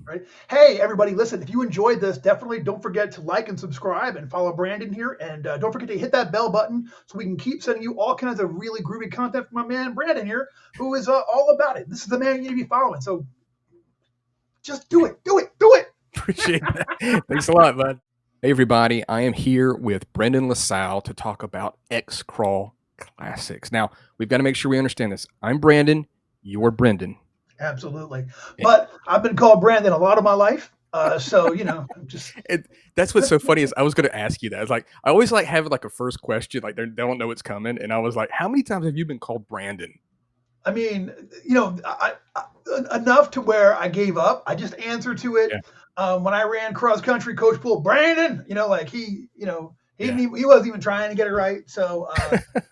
Right? Hey, everybody, listen, if you enjoyed this, definitely don't forget to like and subscribe and follow Brandon here. And don't forget to hit that bell button so we can keep sending you all kinds of really groovy content from my man, Brandon here, who is all about it. This is the man you need to be following. So just do it, do it, do it. Appreciate that. Thanks a lot, bud. Hey, everybody. I am here with Brendan LaSalle to talk about Xcrawl Classics. Now, we've got to make sure we understand this. I'm Brandon. You're Brendan. Absolutely. But I've been called Brandon a lot of my life. So, just. That's what's so funny is I was going to ask you that. It's like, I always like have like a first question, like they don't know it's coming. And I was like, how many times have you been called Brandon? I mean, enough to where I gave up. I just answered to it. Yeah. When I ran cross country, Coach pulled Brandon. Like he wasn't even trying to get it right. So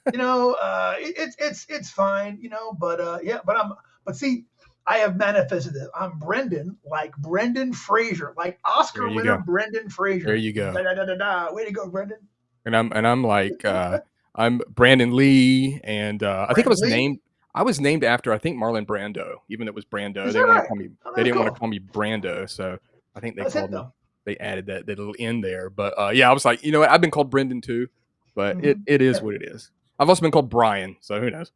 it's fine. But see, I have manifested it. I'm Brendan, like Brendan Fraser, like Oscar winner Brendan Fraser. There you go. Da, da, da, da, da. Way to go, Brendan. And I'm like I'm Brandon Lee, and I think I was named after, I think, Marlon Brando, even though it was Brando. They didn't want to call me Brando, so I think they added that little N there. But I was like, you know what? I've been called Brendan too, but it is what it is. I've also been called Brian, so who knows?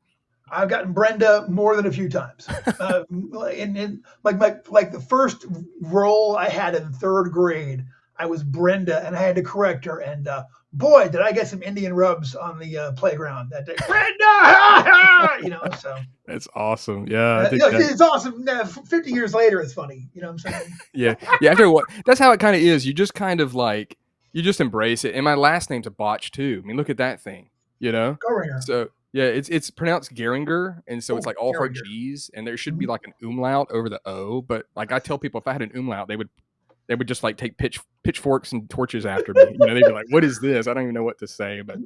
I've gotten Brenda more than a few times. In like the first role I had in third grade, I was Brenda, and I had to correct her. And boy, did I get some Indian rubs on the playground that day. Brenda, so that's awesome. Yeah, it's awesome. 50 years later, it's funny. You know what I'm saying? Yeah. After what? That's how it kind of is. You just kind of like you just embrace it. And my last name's a botch too. I mean, look at that thing. Geringer. So yeah, it's pronounced Geringer, and so it's like all hard G's, and there should be like an umlaut over the O. But like I tell people, if I had an umlaut, they would just like take pitchforks and torches after me. They'd be like, "What is this?" I don't even know what to say. But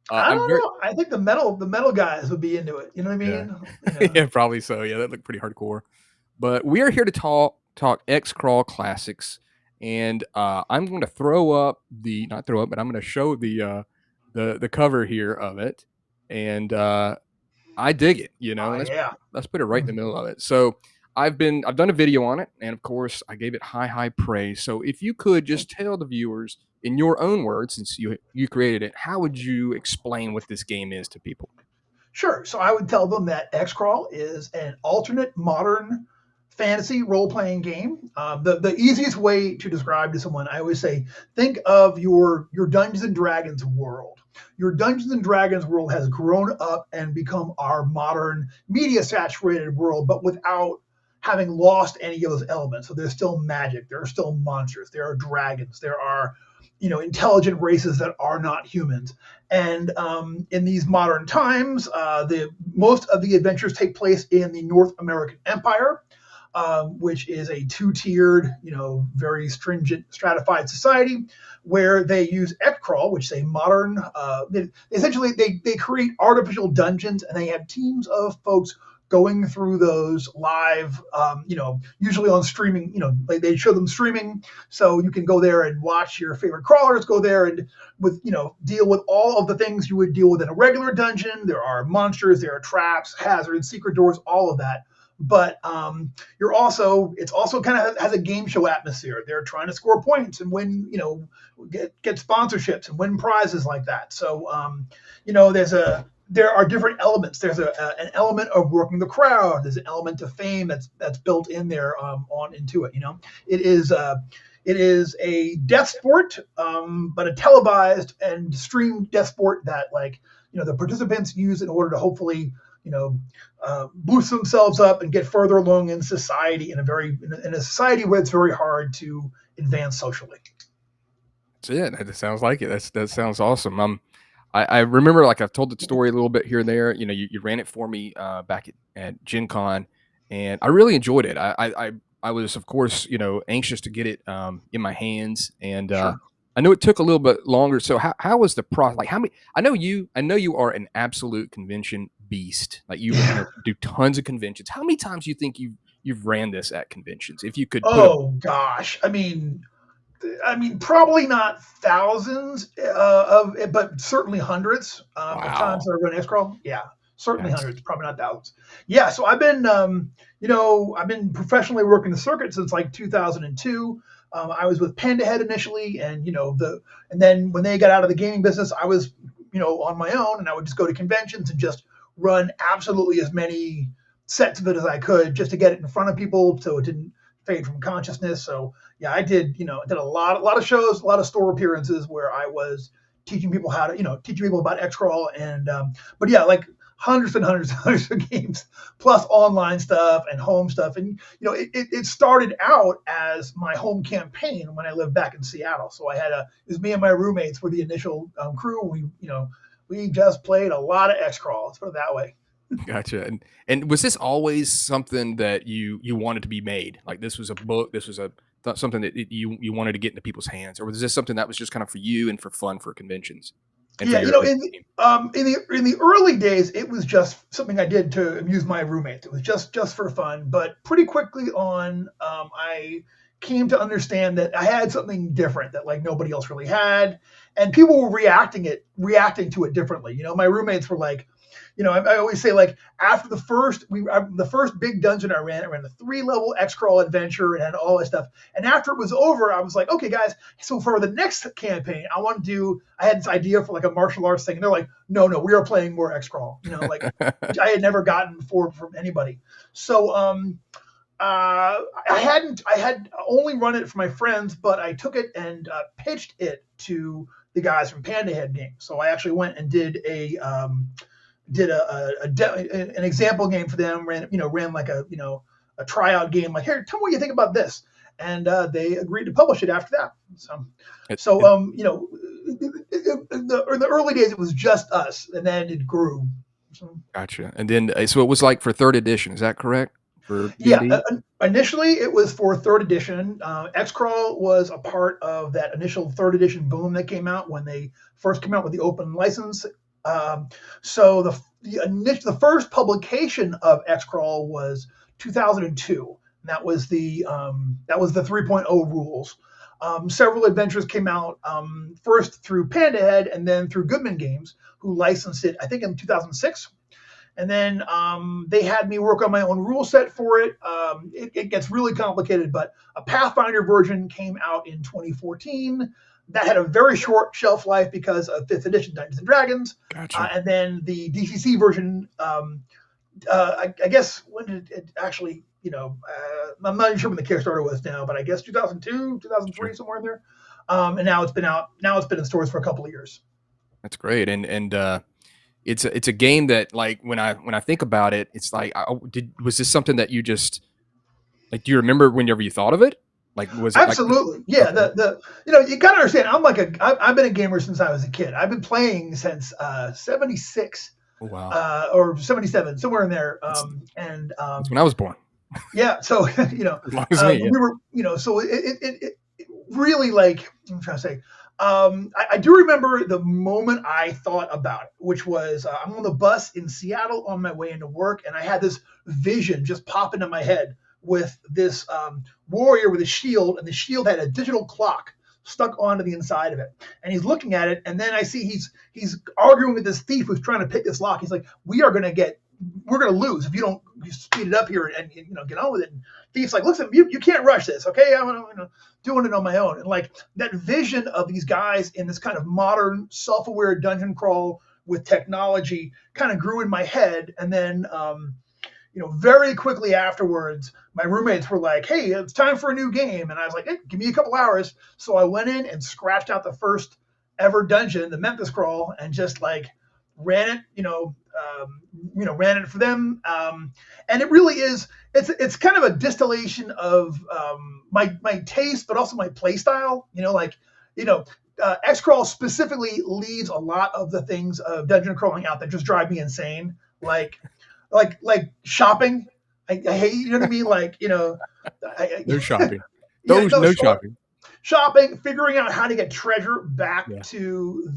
I don't know. I think the metal guys would be into it. You know what I mean? Yeah, yeah, probably so. Yeah, that looked pretty hardcore. But we are here to talk Xcrawl Classics, and I'm going to I'm going to show the cover here of it, and I dig it. Let's put it right in the middle of it. So I've done a video on it, and of course I gave it high praise. So if you could just tell the viewers in your own words, since you created it, how would you explain what this game is to people? Sure. So I would tell them that Xcrawl is an alternate modern fantasy role-playing game. The easiest way to describe to someone, I always say, think of your Dungeons and Dragons world. Your Dungeons and Dragons world has grown up and become our modern media-saturated world, but without having lost any of those elements. So there's still magic, there are still monsters, there are dragons, there are intelligent races that are not humans. And in these modern times, most of the adventures take place in the North American Empire, which is a two-tiered, very stringent, stratified society, where they use Xcrawl, which is a modern. Essentially, they create artificial dungeons, and they have teams of folks going through those live, usually on streaming. They show them streaming, so you can go there and watch your favorite crawlers go there and deal with all of the things you would deal with in a regular dungeon. There are monsters, there are traps, hazards, secret doors, all of that. But it's also kind of has a game show atmosphere. They're trying to score points and win, get sponsorships and win prizes like that. So, there are different elements. There's an element of working the crowd. There's an element of fame that's built in there on into it. It is a death sport, but a televised and streamed death sport that the participants use in order to hopefully boost themselves up and get further along in society in a society where it's very hard to advance socially. That's it. That sounds like it. That sounds awesome. I remember, like, I've told the story a little bit here and there. You ran it for me back at Gen Con, and I really enjoyed it. I was, of course, anxious to get it in my hands, and sure. I know it took a little bit longer. So how was the process? Like, how many? I know you are an absolute convention beast. Like, you do tons of conventions. How many times do you think you've ran this at conventions? If you could. Gosh, I mean, probably not thousands but certainly hundreds of times that I've run Xcrawl. Yeah. Certainly That's hundreds, probably not thousands. Yeah, so I've been, I've been professionally working the circuit since like 2002. I was with Pandahead initially, and and then when they got out of the gaming business, I was, on my own, and I would just go to conventions and just run absolutely as many sets of it as I could, just to get it in front of people, so it didn't fade from consciousness. So yeah, I did, did a lot of shows, a lot of store appearances where I was teaching people how to, teaching people about Xcrawl, and but yeah, like hundreds and hundreds and hundreds of games, plus online stuff and home stuff. And, it started out as my home campaign when I lived back in Seattle. So it was me and my roommates were the initial crew. We just played a lot of Xcrawl, let's put it that way. Gotcha. And was this always something that you wanted to be made? Like this was a book, this was something that you wanted to get into people's hands, or was this something that was just kind of for you and for fun for conventions? Yeah, in the early days, it was just something I did to amuse my roommates. It was just for fun. But pretty quickly on, I came to understand that I had something different that like nobody else really had, and people were reacting to it differently. My roommates were like, I always say, like, after the first big dungeon I ran a 3-level Xcrawl adventure and had all that stuff. And after it was over, I was like, okay, guys, so for the next campaign, I had this idea for like a martial arts thing. And they're like, no, we are playing more Xcrawl, which I had never gotten before from anybody. So, I had only run it for my friends, but I took it and pitched it to the guys from Pandahead Games. So I actually went and did an example game for them, ran like a tryout game, like, here, tell me what you think about this. And they agreed to publish it after that. In the early days, it was just us, and then it grew. So. Gotcha. And then, so it was like for 3rd edition, is that correct? Yeah, initially it was for 3rd edition. Xcrawl was a part of that initial 3rd edition boom that came out when they first came out with the open license. So the first publication of Xcrawl was 2002. And that was the 3.0 rules. Several adventures came out, first through Pandahead and then through Goodman Games, who licensed it, I think, in 2006. And then they had me work on my own rule set for it. It gets really complicated, but a Pathfinder version came out in 2014. That had a very short shelf life because of 5th edition Dungeons & Dragons. Gotcha. And then the DCC version, I guess, when did it actually, I'm not even sure when the Kickstarter was now, but I guess 2002, 2003, somewhere in there. And now it's been out. Now it's been in stores for a couple of years. That's great. And it's a game that, like, when I think about it, it's like, was this something that you just, like, do you remember whenever you thought of it? Like, was it absolutely? Yeah. Okay. You gotta understand, I've been a gamer since I was a kid. I've been playing since 76. Oh, wow. Or 77, somewhere in there. And that's when I was born. Yeah. So, as long as me, yeah. We were, so it really, like, I'm trying to say, I do remember the moment I thought about it, which was I'm on the bus in Seattle on my way into work, and I had this vision just pop into my head with this warrior with a shield, and the shield had a digital clock stuck onto the inside of it. And he's looking at it, and then I see he's arguing with this thief who's trying to pick this lock. He's like, we're going to lose if you don't speed it up here and get on with it. And thief's like, listen, you can't rush this, okay? I'm doing it on my own. And like that vision of these guys in this kind of modern, self-aware dungeon crawl with technology kind of grew in my head. And then, very quickly afterwards, my roommates were like, hey, it's time for a new game. And I was like, hey, give me a couple hours. So I went in and scratched out the first ever dungeon, the Memphis Crawl, and just like ran it, ran it for them. And it really is, it's kind of a distillation of my taste, but also my play style. Xcrawl specifically leaves a lot of the things of dungeon crawling out that just drive me insane. Like shopping. I hate, you know what I mean? Like, no shopping. No shopping. Shopping, figuring out how to get treasure back to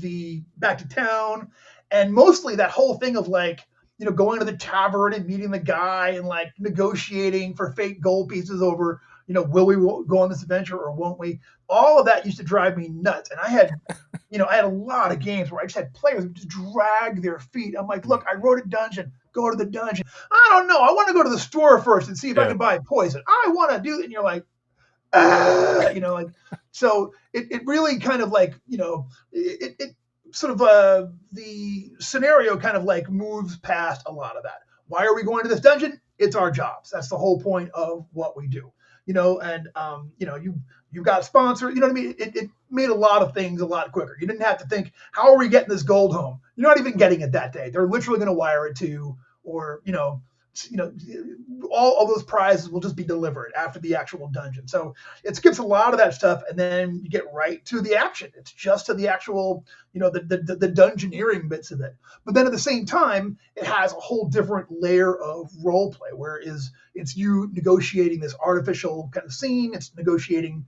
town. And mostly that whole thing of like, going to the tavern and meeting the guy and like negotiating for fake gold pieces over, will we go on this adventure or won't we? All of that used to drive me nuts. And I had, I had a lot of games where I just had players who just drag their feet. I'm like, look, I wrote a dungeon. go to the dungeon. I don't know. I want to go to the store first and see if I Yeah. can buy poison. I want to do it. And you're like, like, so it really kind of like, it sort of, the scenario kind of like moves past a lot of that. Why are we going to this dungeon? It's our jobs. That's the whole point of what we do, and, you got sponsored, you know what I mean? It made a lot of things a lot quicker. You didn't have to think, how are we getting this gold home? You're not even getting it that day. They're literally going to wire it to you, or, all of those prizes will just be delivered after the actual dungeon. So it skips a lot of that stuff, and then you get right to the action. It's just to the actual, the dungeoneering bits of it. But then at the same time, it has a whole different layer of role play, where it's you negotiating this artificial kind of scene. It's negotiating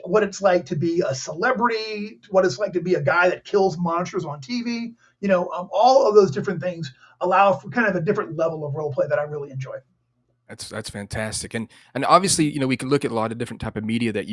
what it's like to be a celebrity, what it's like to be a guy that kills monsters on TV. All of those different things allow for kind of a different level of role play that I really enjoy. That's fantastic. And obviously, we can look at a lot of different type of media that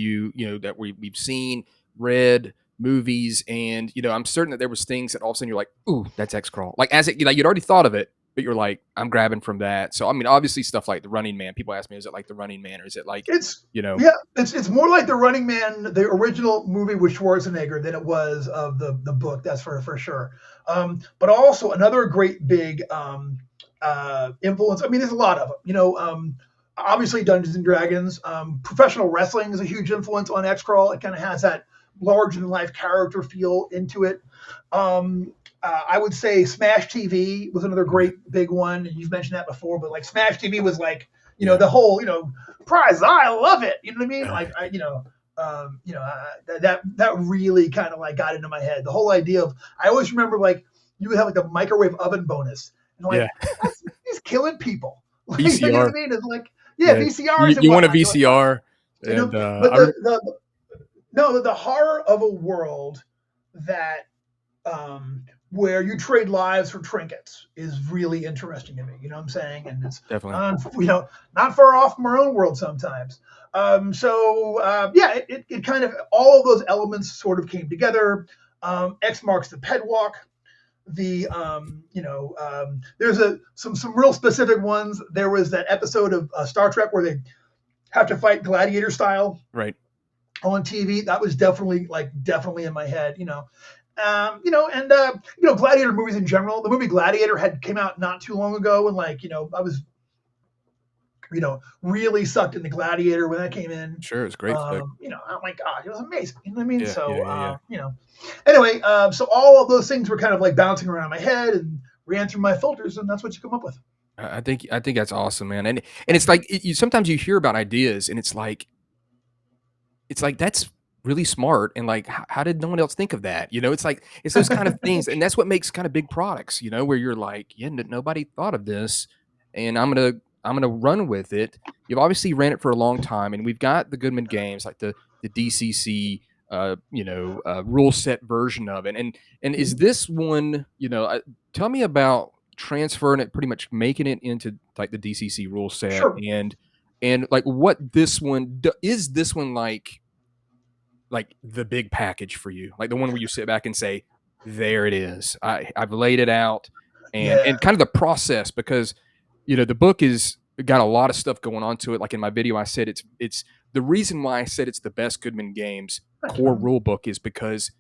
that we've seen, read, movies, and I'm certain that there was things that all of a sudden you're like, ooh, that's Xcrawl. Like as it, you'd already thought of it, but you're like, I'm grabbing from that. So I mean, obviously stuff like the Running Man. People ask me, is it like the Running Man, or is it like Yeah, it's more like the Running Man, the original movie with Schwarzenegger, than it was of the book. That's for sure. But also another great big influence. I mean, there's a lot of them. Obviously Dungeons and Dragons. Professional wrestling is a huge influence on Xcrawl. It kind of has that larger than life character feel into it. I would say Smash TV was another great big one. You've mentioned that before, but like Smash TV was like, the whole, prize. I love it. You know what I mean? Like, that really kind of like got into my head. The whole idea of, I always remember like you would have like a microwave oven bonus, and like he's killing people. Like, VCR. You know what I mean? It's like, VCRs. You want a VCR? Like, and, but the horror of a world that where you trade lives for trinkets is really interesting to me. You know what I'm saying? And it's definitely, not far off from our own world sometimes. It kind of, all of those elements sort of came together. X marks the pedwalk. There's some real specific ones. There was that episode of Star Trek where they have to fight gladiator style, right, on TV. That was definitely in my head. Gladiator movies in general. The movie Gladiator came out not too long ago, and I was, really sucked into Gladiator when that came in. Sure, it's great. Oh my God, it was amazing. You know what I mean? Yeah. Anyway, so all of those things were kind of like bouncing around my head and ran through my filters, and that's what you come up with. I think that's awesome, man. And it's like sometimes you hear about ideas, and it's like that's really smart, and like how did no one else think of that? It's those kind of things, and that's what makes kind of big products, where you're like, nobody thought of this, and I'm gonna run with it. You've obviously ran it for a long time, and we've got the Goodman games like the DCC rule set version of it, and is this one, tell me about transferring it, pretty much making it into like the DCC rule set. Sure. And like what this one is, this one like the big package for you, like the one where you sit back and say, there it is, I've laid it out, and kind of the process, because the book is got a lot of stuff going on to it. Like in my video I said it's the reason why I said it's the best Goodman Games core rule book is because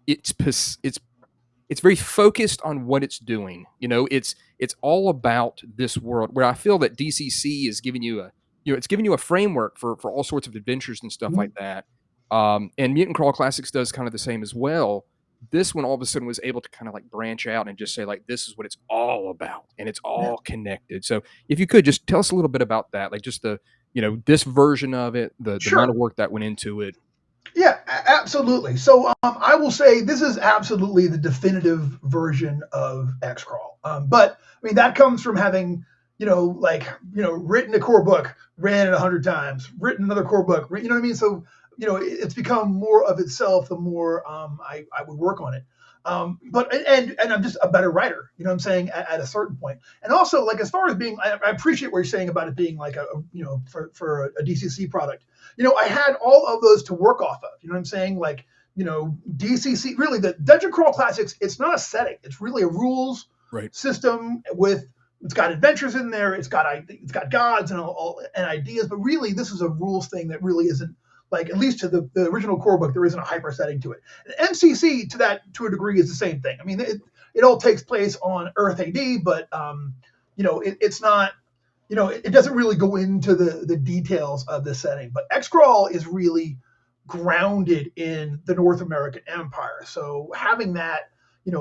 it's very focused on what it's doing. It's all about this world, where I feel that DCC is giving you it's giving you a framework for all sorts of adventures and stuff like that. And Mutant Crawl Classics does kind of the same as well. This one all of a sudden was able to kind of like branch out and just say like, this is what it's all about, and it's all connected. So if you could just tell us a little bit about that, like just the, this version of it, the amount of work that went into it. Yeah, absolutely. So I will say this is absolutely the definitive version of Xcrawl. But I mean, that comes from having, written a core book, ran it 100 times, written another core book, you know what I mean? So, it's become more of itself the more I would work on it. But I'm just a better writer, you know what I'm saying, at a certain point. And also, like, as far as being, I appreciate what you're saying about it being like for a DCC product. I had all of those to work off of, you know what I'm saying? Like, DCC, really the Dungeon Crawl Classics, it's not a setting. It's really a rules system with it's got adventures in there. It's got gods and and ideas. But really, this is a rules thing that really isn't like, at least to the original core book, there isn't a hyper setting to it. And MCC to a degree is the same thing. I mean, it all takes place on Earth AD, but it's not. It doesn't really go into the details of the setting. But Xcrawl is really grounded in the North American Empire. So having that,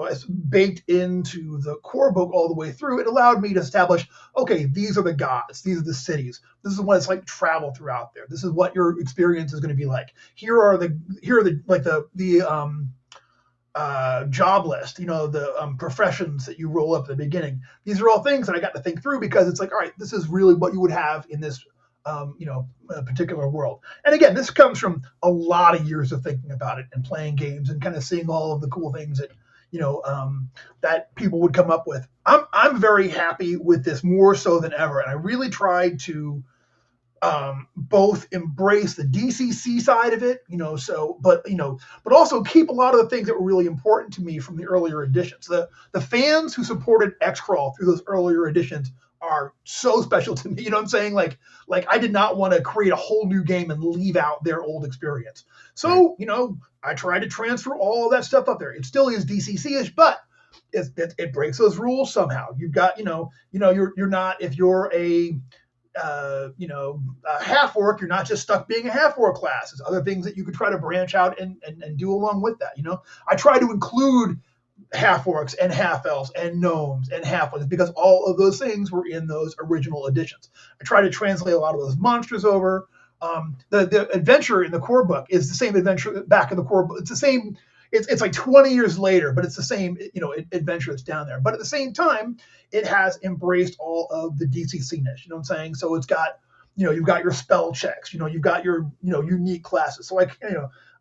as baked into the core book all the way through, it allowed me to establish, okay, these are the gods, these are the cities, this is what it's like to travel throughout there. This is what your experience is going to be like. Here are the job list, the professions that you roll up at the beginning. These are all things that I got to think through, because it's like, all right, this is really what you would have in this a particular world. And again, this comes from a lot of years of thinking about it and playing games and kind of seeing all of the cool things that that people would come up with. I'm very happy with this, more so than ever, and I really tried to both embrace the DCC side of it, but also keep a lot of the things that were really important to me from the earlier editions. The fans who supported Xcrawl through those earlier editions are so special to me. You know what I'm saying? Like I did not want to create a whole new game and leave out their old experience. So, I tried to transfer all of that stuff up there. It still is DCC-ish, but it breaks those rules somehow. You've got, you're not, if you're a half orc, you're not just stuck being a half orc class. There's other things that you could try to branch out and do along with that. I try to include half orcs and half elves and gnomes and halflings, because all of those things were in those original editions. I try to translate a lot of those monsters over. The adventure in the core book is the same adventure back in the core book. It's the same. It's like 20 years later, but it's the same, adventure that's down there. But at the same time, it has embraced all of the DCC-ness. You know what I'm saying? So it's got, you've got your spell checks. You've got your, unique classes. So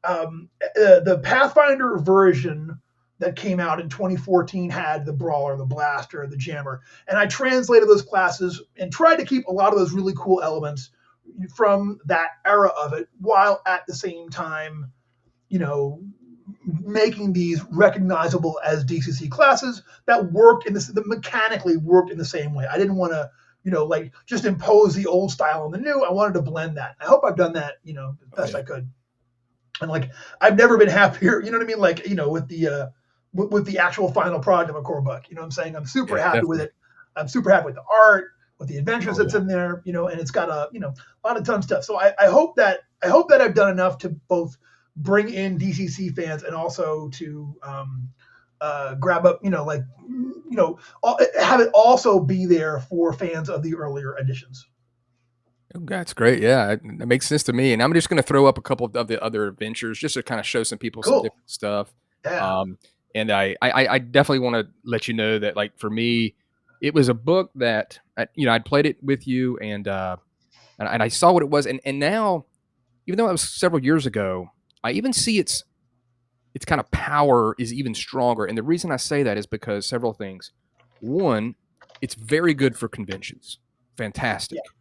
the Pathfinder version that came out in 2014 had the Brawler, the Blaster, the Jammer. And I translated those classes and tried to keep a lot of those really cool elements from that era of it, while at the same time, making these recognizable as DCC classes that worked that mechanically worked in the same way. I didn't want to, just impose the old style on the new. I wanted to blend that. I hope I've done that, as best I could. And I've never been happier, you know what I mean? With the actual final product of a core book. You know what I'm saying? I'm super happy with it. I'm super happy with the art, with the adventures that's in there, and it's got a lot of ton stuff. So I hope that I've done enough to both bring in DCC fans and also to grab up, have it also be there for fans of the earlier editions. That's great. Yeah, that makes sense to me. And I'm just going to throw up a couple of the other adventures just to kind of show some people some different stuff. Yeah. And I definitely want to let you know that, for me, it was a book that I'd played it with you, and I saw what it was, and now, even though it was several years ago, I even see its kind of power is even stronger. And the reason I say that is because several things. One, it's very good for conventions. Fantastic. Yeah.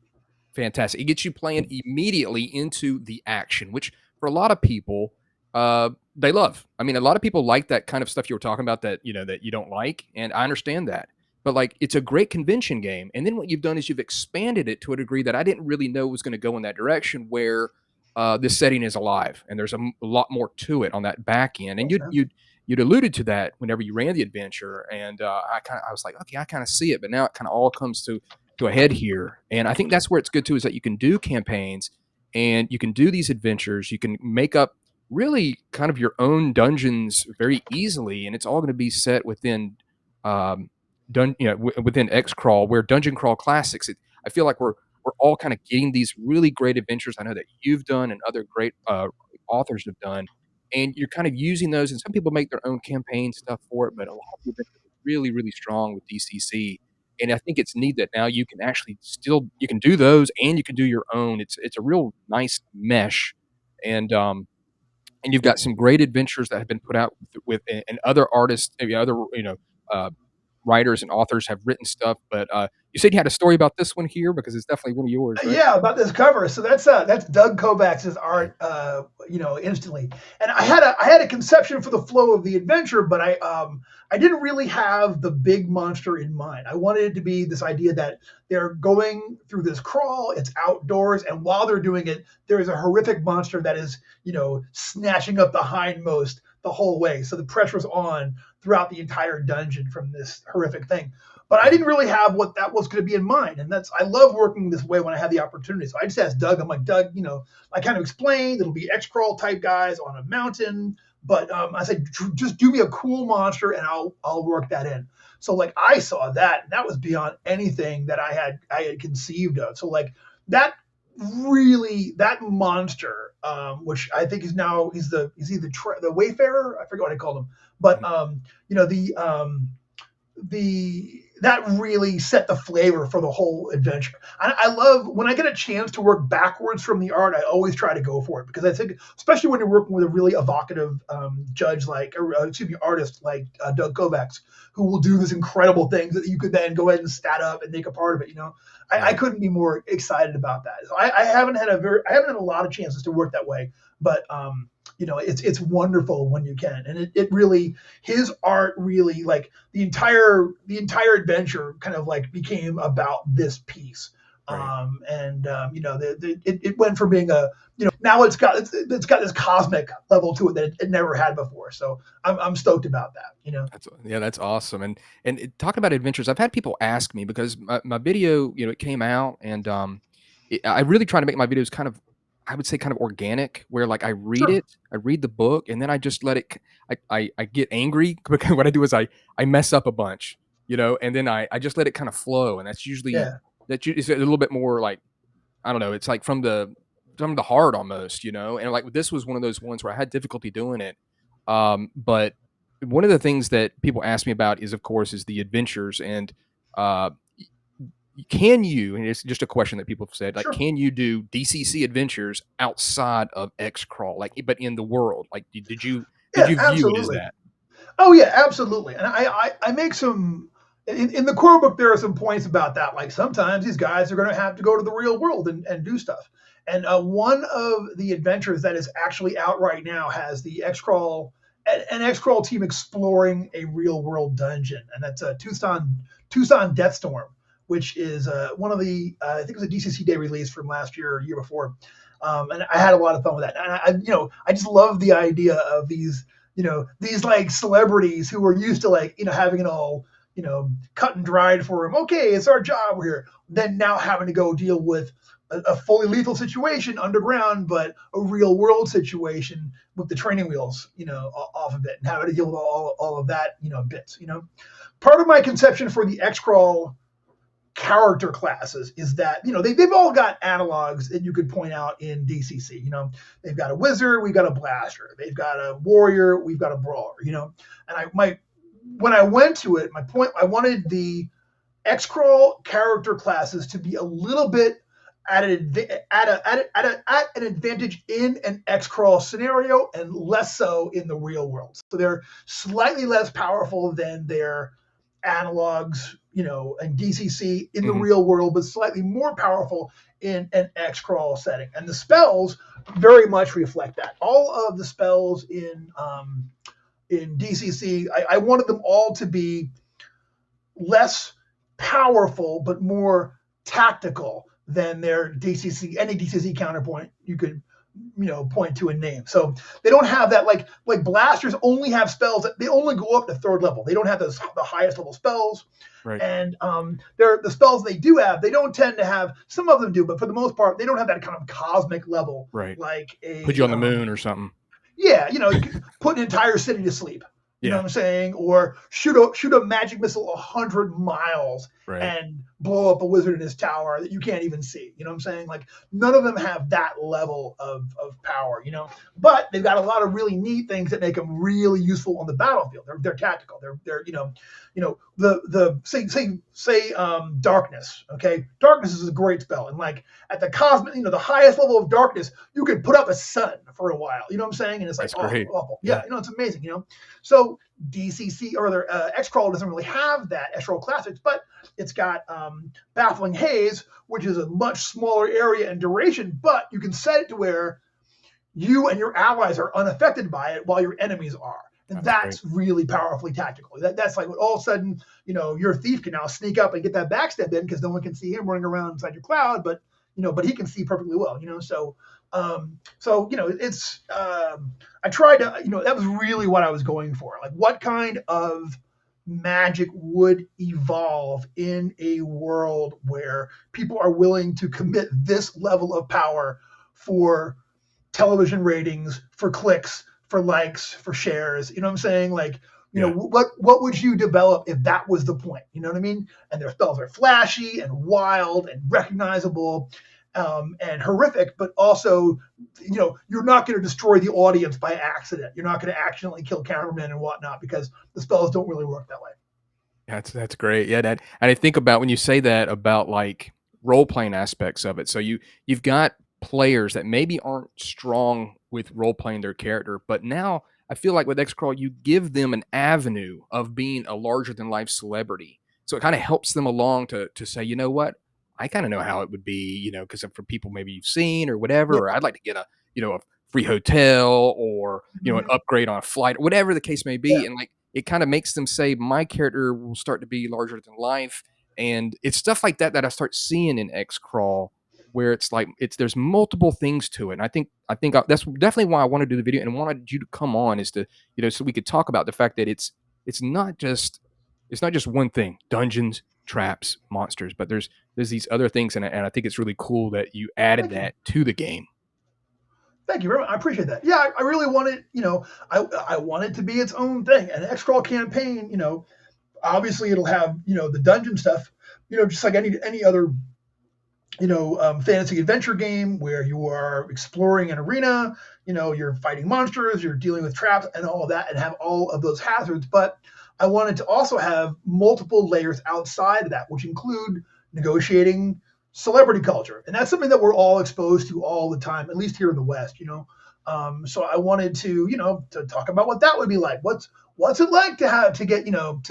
Fantastic. It gets you playing immediately into the action, which for a lot of people, they love. I mean, a lot of people like that kind of stuff you were talking about that you don't like, and I understand that. But it's a great convention game. And then what you've done is you've expanded it to a degree that I didn't really know was going to go in that direction, where this setting is alive and there's a lot more to it on that back end. And you'd alluded to that whenever you ran the adventure, and I was like, okay, I kind of see it, but now it kind of all comes to a head here. And I think that's where it's good too, is that you can do campaigns and you can do these adventures. You can make up really kind of your own dungeons very easily, and it's all going to be set within within Xcrawl, where Dungeon Crawl Classics. I feel like we're all kind of getting these really great adventures. I know that you've done and other great authors have done, and you're kind of using those. And some people make their own campaign stuff for it, but a lot of people are really, really strong with DCC. And I think it's neat that now you can actually you can do those and you can do your own. It's a real nice mesh, and you've got some great adventures that have been put out with and other artists, maybe other writers and authors have written stuff. But You said you had a story about this one here because it's definitely one of yours, right? Yeah, about this cover. So that's Doug Kovacs's art, instantly. And I had a conception for the flow of the adventure, but I didn't really have the big monster in mind. I wanted it to be this idea that they're going through this crawl, it's outdoors, and while they're doing it, there is a horrific monster that is, snatching up the hindmost the whole way. So the pressure's on throughout the entire dungeon from this horrific thing. But I didn't really have what that was going to be in mind. And I love working this way when I have the opportunity. So I just asked Doug, I'm like, Doug, I kind of explained it'll be Xcrawl type guys on a mountain. But I said, just do me a cool monster and I'll work that in. So like I saw that, and that was beyond anything that I had conceived of. So like that monster, which I think he's either the Wayfarer, I forget what I called him, but that really set the flavor for the whole adventure. And I love when I get a chance to work backwards from the art, I always try to go for it because I think, especially when you're working with a really evocative artist like Doug Kovacs, who will do this incredible things that you could then go ahead and stat up and make a part of it. I couldn't be more excited about that. So I haven't had a lot of chances to work that way, but it's wonderful when you can. And it really, his art really, like the entire adventure kind of like became about this piece. Right. It went from being now it's got this cosmic level to it that it never had before. So I'm stoked about that, That's awesome. And talking about adventures, I've had people ask me because my video, it came out and I really try to make my videos kind of, I would say kind of organic, where like I read Sure. I read the book, and then I just let it, I get angry because what I do is I mess up a bunch, and then I just let it kind of flow. And that's usually, it's a little bit more like, I don't know, it's like from the heart almost, and like this was one of those ones where I had difficulty doing it. But one of the things that people ask me about is the adventures, and can you, and it's just a question that people have said, like, Sure. can you do DCC adventures outside of Xcrawl, like, but in the world? Like, did you view it as that? Oh yeah, absolutely. And I make some, in the core book, there are some points about that. Like sometimes these guys are going to have to go to the real world and do stuff. And one of the adventures that is actually out right now has the an Xcrawl team exploring a real world dungeon. And that's a Tucson Deathstorm, which is one of the, I think it was a DCC Day release from last year or year before. And I had a lot of fun with that. And I just love the idea of these like celebrities who are used to like, having it all, cut and dried for them. Okay, it's our job, we're here. Then now having to go deal with a fully lethal situation underground, but a real world situation with the training wheels, off of it, and having to deal with all of that, bits. Part of my conception for the Xcrawl character classes is that they've all got analogs that you could point out in DCC. They've got a wizard, we've got a blaster, they've got a warrior, we've got a brawler. And when I went to it, my point, I wanted the Xcrawl character classes to be a little bit at an advantage in an Xcrawl scenario and less so in the real world. So they're slightly less powerful than their analogs, and DCC in the real world, but slightly more powerful in an Xcrawl setting. And the spells very much reflect that. All of the spells in DCC, I wanted them all to be less powerful, but more tactical than their any DCC counterpoint you could point to a name. So they don't have that, like blasters only have spells that they only go up to third level. They don't have the highest level spells. Right. And the spells they do have, they don't tend to have, some of them do, but for the most part, they don't have that kind of cosmic level. Right. Like put you on the moon or something. Yeah, you could put an entire city to sleep. You know what I'm saying? Or shoot a magic missile 100 miles and blow up a wizard in his tower that you can't even see. You know what I'm saying? Like none of them have that level of power, But they've got a lot of really neat things that make them really useful on the battlefield. They're tactical. They're say darkness. Okay, darkness is a great spell, and like at the cosmic, the highest level of darkness, you can put up a sun for a while. You know what I'm saying? And it's like great. awful. Yeah, it's amazing. So DCC or their Xcrawl doesn't really have that Xcrawl Classics, but it's got Baffling Haze, which is a much smaller area and duration, but you can set it to where you and your allies are unaffected by it while your enemies are. And that's really powerfully tactical. That's like all of a sudden, your thief can now sneak up and get that backstab in because no one can see him running around inside your cloud, but he can see perfectly well, so it's I tried to, that was really what I was going for. Like, what kind of magic would evolve in a world where people are willing to commit this level of power for television ratings, for clicks, for likes, for shares? You know what I'm saying? Like, what would you develop if that was the point? You know what I mean? And their spells are flashy and wild and recognizable. And horrific, but also, you're not going to destroy the audience by accident. You're not going to accidentally kill cameramen and whatnot because the spells don't really work that way. That's great. Yeah, and I think about when you say that about like role playing aspects of it. So you've got players that maybe aren't strong with role playing their character, but now I feel like with Xcrawl, you give them an avenue of being a larger than life celebrity. So it kind of helps them along to say, you know what? I kind of know how it would be, because for people maybe you've seen or whatever, or I'd like to get a free hotel or, an upgrade on a flight, or whatever the case may be. Yeah. And like, it kind of makes them say, my character will start to be larger than life. And it's stuff like that I start seeing in Xcrawl, where it's like, there's multiple things to it. And I think that's definitely why I wanted to do the video and wanted you to come on, is to, so we could talk about the fact that it's not just one thing, dungeons, traps, monsters, but there's these other things, and I think it's really cool that you added that to the game. Thank you very much. I appreciate that. Yeah, I really wanted, I want it to be its own thing. An Xcrawl campaign, obviously it'll have, the dungeon stuff, just like any other, fantasy adventure game where you are exploring an arena, you're fighting monsters, you're dealing with traps and all of that, and have all of those hazards. But I wanted to also have multiple layers outside of that, which include negotiating celebrity culture. And that's something that we're all exposed to all the time, at least here in the West, So I wanted to, to talk about what that would be like. What's it like to get, you're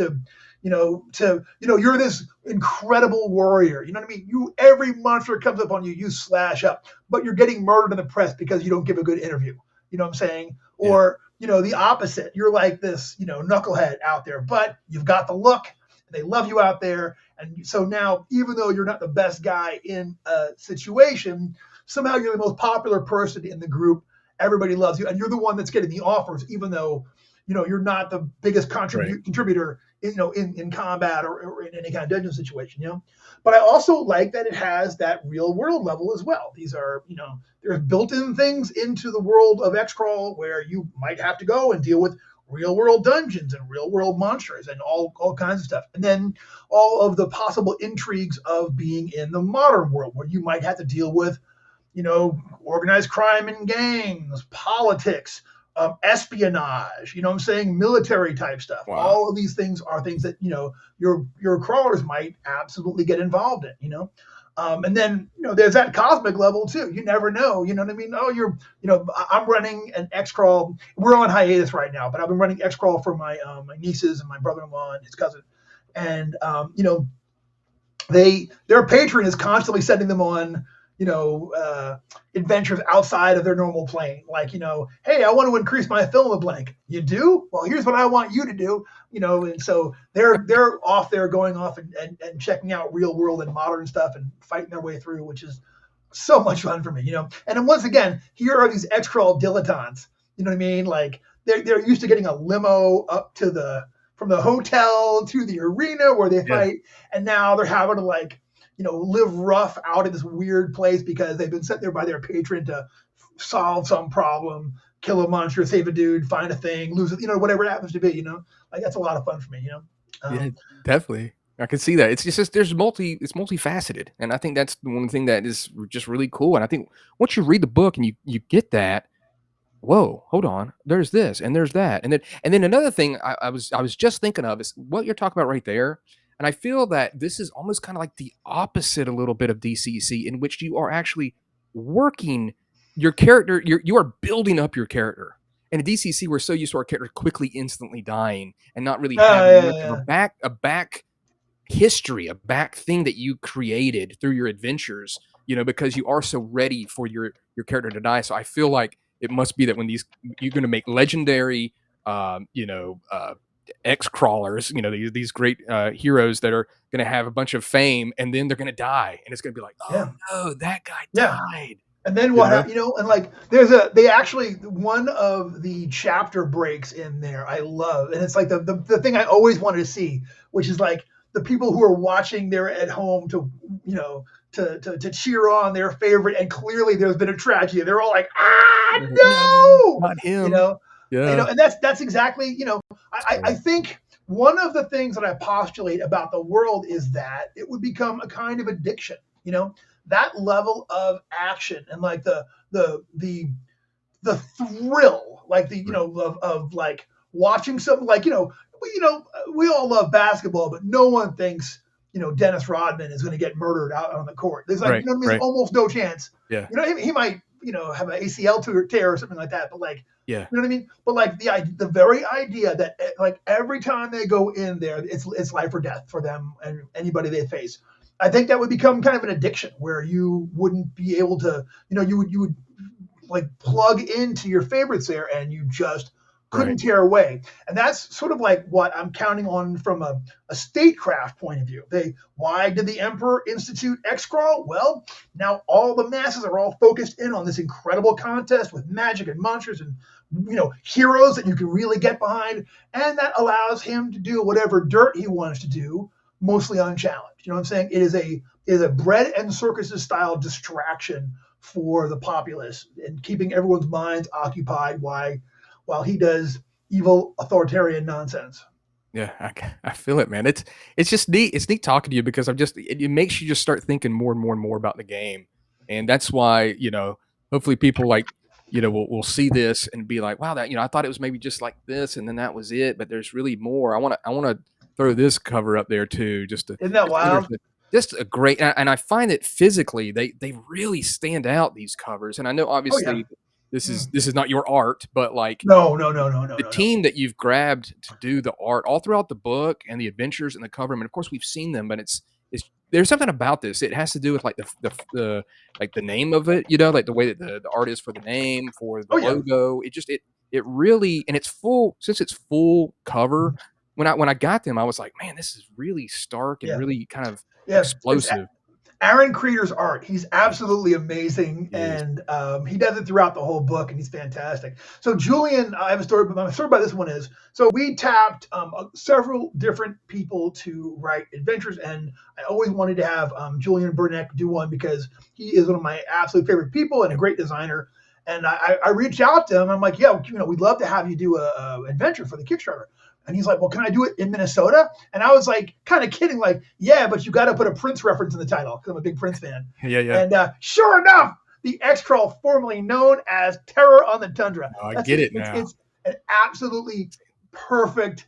this incredible warrior. You know what I mean? Every monster comes up on you, you slash up, but you're getting murdered in the press because you don't give a good interview. You know what I'm saying? Yeah. Or, the opposite. You're like this, knucklehead out there, but you've got the look. They love you out there. And so now, even though you're not the best guy in a situation, somehow you're the most popular person in the group. Everybody loves you. And you're the one that's getting the offers, even though, you're not the biggest contributor, in combat or in any kind of dungeon situation, But I also like that it has that real world level as well. These are, there's built-in things into the world of Xcrawl where you might have to go and deal with real world dungeons and real world monsters and all kinds of stuff. And then all of the possible intrigues of being in the modern world where you might have to deal with, organized crime and gangs, politics, espionage, military type stuff. Wow. All of these things are things that, your crawlers might absolutely get involved in, And then, there's that cosmic level too. You never know, you know what I mean? Oh, I'm running an Xcrawl. We're on hiatus right now, but I've been running Xcrawl for my nieces and my brother-in-law and his cousin. And, their patron is constantly sending them on, adventures outside of their normal plane. Like, hey, I want to increase my fill in the blank. You do? Well, here's what I want you to do. And so they're off there going off and checking out real world and modern stuff and fighting their way through, which is so much fun for me, And then once again, here are these Xcrawl dilettantes. You know what I mean? Like they're used to getting a limo up to from the hotel to the arena where they fight. And now they're having to live rough out in this weird place because they've been sent there by their patron to solve some problem, kill a monster, save a dude, find a thing, lose it, whatever it happens to be, like that's a lot of fun for me, Yeah, definitely. I can see that. It's just it's multifaceted. And I think that's the one thing that is just really cool. And I think once you read the book and you get that, whoa, hold on, there's this and there's that. And then another thing I was just thinking of is what you're talking about right there. And I feel that this is almost kind of like the opposite a little bit of DCC, in which you are actually working your character. You are building up your character. in a DCC, we're so used to our character quickly, instantly dying, and not really having much of Yeah. a back history, a back thing that you created through your adventures. Because you are so ready for your character to die. So I feel like it must be that when you're going to make legendary, X crawlers, these great heroes that are going to have a bunch of fame, and then they're going to die, and it's going to be like, oh Yeah. no, that guy Yeah. died. And then You know? and like one of the chapter breaks in there I love, and it's like the thing I always wanted to see, which is like the people who are watching, they're at home to, to cheer on their favorite, and clearly there's been a tragedy. They're all like, no, Not him. Yeah. and that's exactly, I think one of the things that I postulate about the world is that it would become a kind of addiction, that level of action, and like the thrill, like of like watching something, like, we all love basketball, but no one thinks, Dennis Rodman is going to get murdered out on the court. There's like, Right, what I mean? right. Almost no chance. Yeah. He might, have an ACL tear or something like that, but like, Yeah. you know what I mean? But like the very idea that like every time they go in there, it's life or death for them and anybody they face. I think that would become kind of an addiction where you wouldn't be able to, you would like plug into your favorites there, and you just couldn't tear away. And that's sort of like what I'm counting on from a statecraft point of view. Why did the Emperor institute Xcrawl? Well, now all the masses are all focused in on this incredible contest with magic and monsters and, heroes that you can really get behind. And that allows him to do whatever dirt he wants to do, mostly unchallenged. You know what I'm saying? It is a bread and circuses style distraction for the populace, and keeping everyone's minds occupied while he does evil authoritarian nonsense. Yeah, I feel it, man. It's just neat. It's neat talking to you because it makes you just start thinking more and more and more about the game, and that's why hopefully people like will see this and be like, wow, that I thought it was maybe just like this, and then that was it, but there's really more. I want to throw this cover up there too, Isn't that wild? Just a great, and I find that physically they really stand out, these covers. And I know obviously this is not your art, but like no. The team that you've grabbed to do the art all throughout the book and the adventures and the cover. I mean, of course we've seen them, but it's there's something about this. It has to do with like the like the name of it, like the way that the art is for the name, for the logo. It really, and it's full, since it's full cover. When I got them, I was like, man, this is really stark and really kind of explosive. Aaron Creeder's art. He's absolutely amazing, and he does it throughout the whole book, and he's fantastic. So Julian, I have a story, but my story about this one is, so we tapped several different people to write adventures, and I always wanted to have Julian Burnett do one because he is one of my absolute favorite people and a great designer. And I reached out to him. I'm like, yeah, we'd love to have you do a adventure for the Kickstarter. And he's like, well, can I do it in Minnesota? And I was like, kind of kidding, like, yeah, but you got to put a Prince reference in the title because I'm a big Prince fan. Yeah. And sure enough, the Xcrawl, formerly known as Terror on the Tundra. Oh, I get it now. It's an absolutely perfect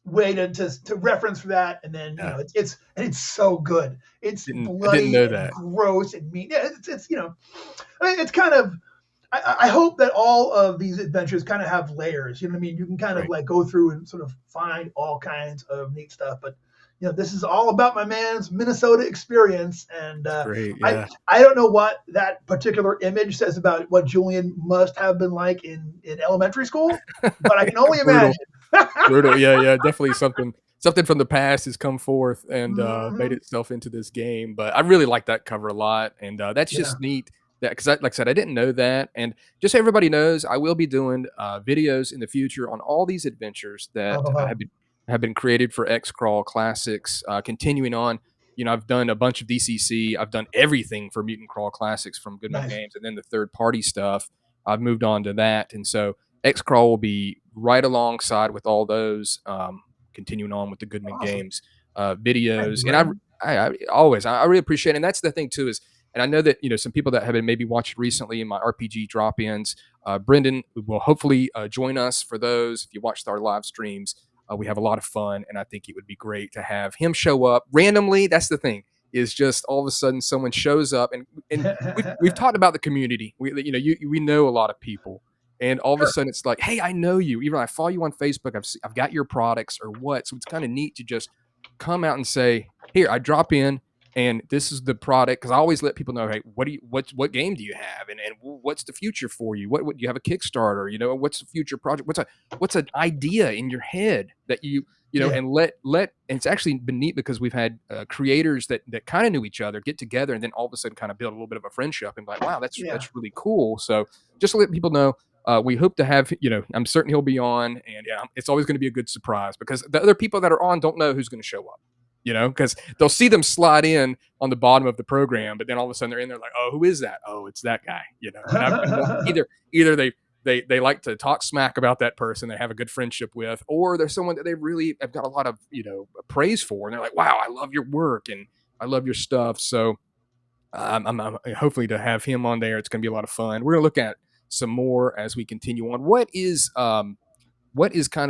way to reference for that. And then it's so good. It's bloody, and gross, and mean. Yeah, it's I mean, it's kind of. I hope that all of these adventures kind of have layers. You know what I mean? You can kind of like go through and sort of find all kinds of neat stuff. But this is all about my man's Minnesota experience, and I don't know what that particular image says about what Julian must have been like in elementary school, but I can only imagine. Brutal, yeah, definitely something from the past has come forth and made itself into this game. But I really like that cover a lot, and that's just neat. Because, like I said, I didn't know that. And just so everybody knows, I will be doing videos in the future on all these adventures that have been created for Xcrawl Classics. Continuing on, I've done a bunch of DCC. I've done everything for Mutant Crawl Classics from Goodman Games, and then the third-party stuff. I've moved on to that, and so Xcrawl will be right alongside with all those, continuing on with the Goodman Games videos. And I always really appreciate it. And that's the thing too is. And I know that, some people that have been maybe watched recently in my RPG drop-ins, Brendan will hopefully join us for those. If you watched our live streams, we have a lot of fun, and I think it would be great to have him show up randomly. That's the thing, is just all of a sudden someone shows up, and we've talked about the community. We know a lot of people, And all of a Sure. sudden it's like, hey, I know you. Even I follow you on Facebook. I've got your products or what. So it's kind of neat to just come out and say, here, I drop in and this is the product. Cause I always let people know, hey, what game do you have? And what's the future for you? What you have a Kickstarter, what's the future project? What's an idea in your head that Yeah. and let, and it's actually been neat because we've had creators that kind of knew each other get together and then all of a sudden kind of build a little bit of a friendship and be like, wow, that's really cool. So just to let people know, we hope to have, I'm certain he'll be on, and it's always going to be a good surprise because the other people that are on don't know who's going to show up, because they'll see them slide in on the bottom of the program, but then all of a sudden they're in there like, oh, who is that? Oh, it's that guy, and either they like to talk smack about that person they have a good friendship with, or there's someone that they really have got a lot of, praise for, and they're like, wow, I love your work and I love your stuff. So I'm hopefully to have him on there. It's going to be a lot of fun. We're going to look at some more as we continue on. What is kind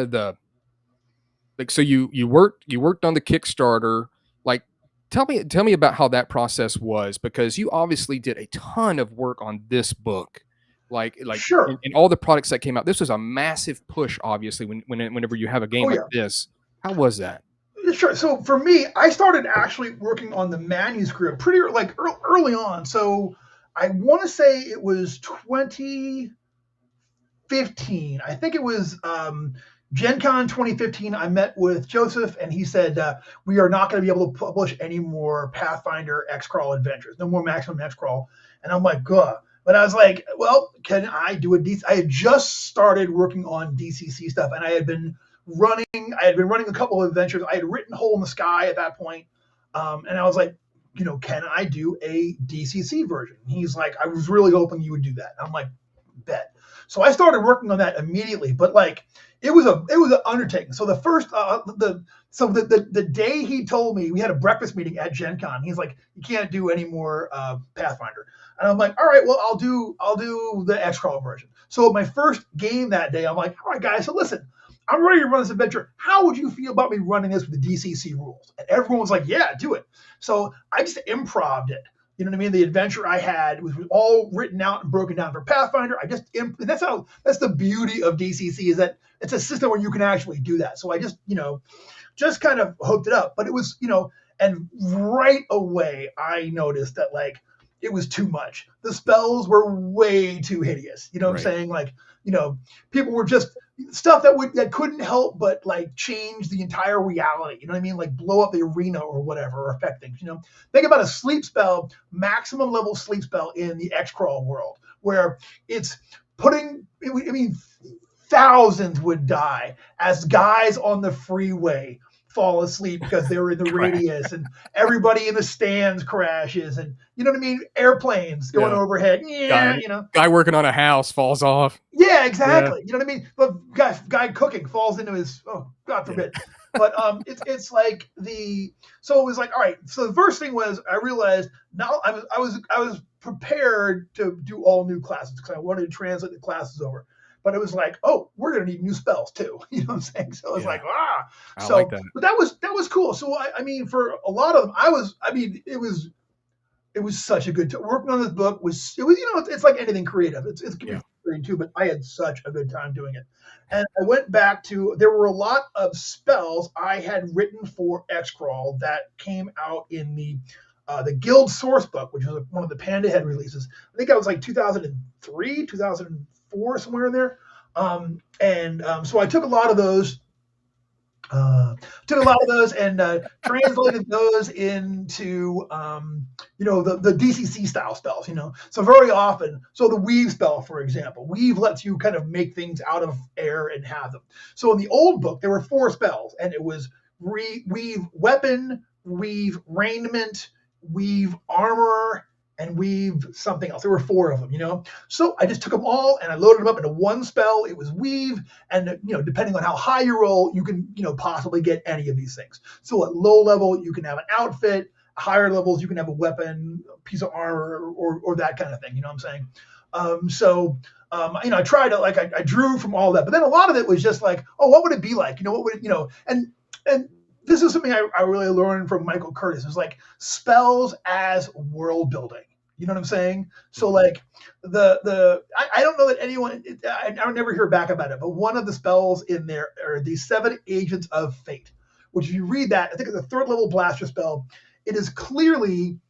of the, like, so you worked on the Kickstarter. Like, tell me about how that process was, because you obviously did a ton of work on this book. Like Sure. in all the products that came out, this was a massive push, obviously, whenever you have a game like this. How was that? Sure. So for me, I started actually working on the manuscript pretty early on. So I want to say it was 2015. I think it was Gen Con 2015. I met with Joseph and he said, we are not going to be able to publish any more Pathfinder Xcrawl adventures, no more Maximum Xcrawl. And I'm like, "Gah." But I was like, well, can I do a DC? I had just started working on DCC stuff and I had been running a couple of adventures. I had written Hole in the Sky at that point. And I was like, can I do a DCC version? And he's like, I was really hoping you would do that. And I'm like, bet. So I started working on that immediately, but like it was an undertaking. So the first the day he told me, we had a breakfast meeting at Gen Con. He's like, you can't do any more Pathfinder. And I'm like, all right, well, I'll do the Xcrawl version. So my first game that day, I'm like, all right, guys, so listen, I'm ready to run this adventure. How would you feel about me running this with the DCC rules? And everyone was like, yeah, do it. So I just improv'd it. You know what I mean? The adventure I had was all written out and broken down for Pathfinder. That's the beauty of DCC, is that it's a system where you can actually do that. So I just kind of hooked it up. But it was, and right away I noticed that like it was too much. The spells were way too hideous. You know what I'm saying? Like, people were just stuff that couldn't help but like change the entire reality. You know what I mean? Like blow up the arena or whatever, or affect things. Think about a sleep spell, maximum level sleep spell in the Xcrawl world, where it's thousands would die as guys on the freeway fall asleep because they were in the radius, and everybody in the stands crashes, and you know what I mean? Airplanes going overhead. Guy working on a house falls off. Yeah, exactly. Yeah. You know what I mean? The guy cooking falls into his, oh, God forbid. Yeah. But it's like so it was like, all right. So the first thing was I realized now I was prepared to do all new classes because I wanted to translate the classes over. But it was like, oh, we're gonna need new spells too. You know what I'm saying? So it's like, I like that. But that was cool. So I mean, for a lot of them, it was such a good time. Working on this book it's like anything creative. It's frustrating too, but I had such a good time doing it. And I went back to, there were a lot of spells I had written for Xcrawl that came out in the Guild source book, which was one of the Panda Head releases. I think that was like 2003, 2004, somewhere in there. So I took a lot of those. And translated those into the DCC style spells. So very often, the weave spell, for example, weave lets you kind of make things out of air and have them. So in the old book there were 4 spells, and it was weave weapon, weave raiment, weave armor, and weave something else. There were 4 of them, So I just took them all and I loaded them up into one spell. It was weave, and depending on how high you roll, you can possibly get any of these things. So at low level, you can have an outfit. Higher levels, you can have a weapon, a piece of armor, or that kind of thing. You know what I'm saying? I tried to I drew from all that, but then a lot of it was just like, oh, what would it be like? What would it, and this is something I really learned from Michael Curtis. It's like spells as world building. You know what I'm saying? So like I don't know that anyone I'll never hear back about it, but one of the spells in there are the 7 Agents of Fate, which if you read that, I think it's a 3rd level blaster spell. It is clearly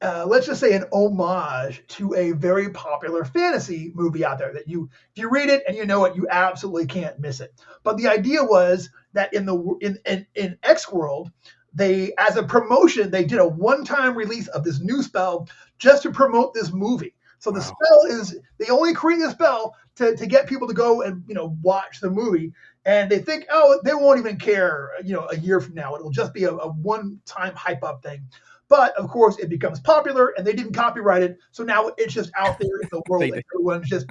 let's just say an homage to a very popular fantasy movie out there that if you read it and you know it, you absolutely can't miss it. But the idea was that in Xworld, they, as a promotion, they did a one-time release of this new spell just to promote this movie. So the spell is, they only create a spell to get people to go and, watch the movie. And they think, oh, they won't even care, a year from now. It'll just be a one-time hype up thing. But of course, it becomes popular, and they didn't copyright it, so now it's just out there in the world. And everyone's just,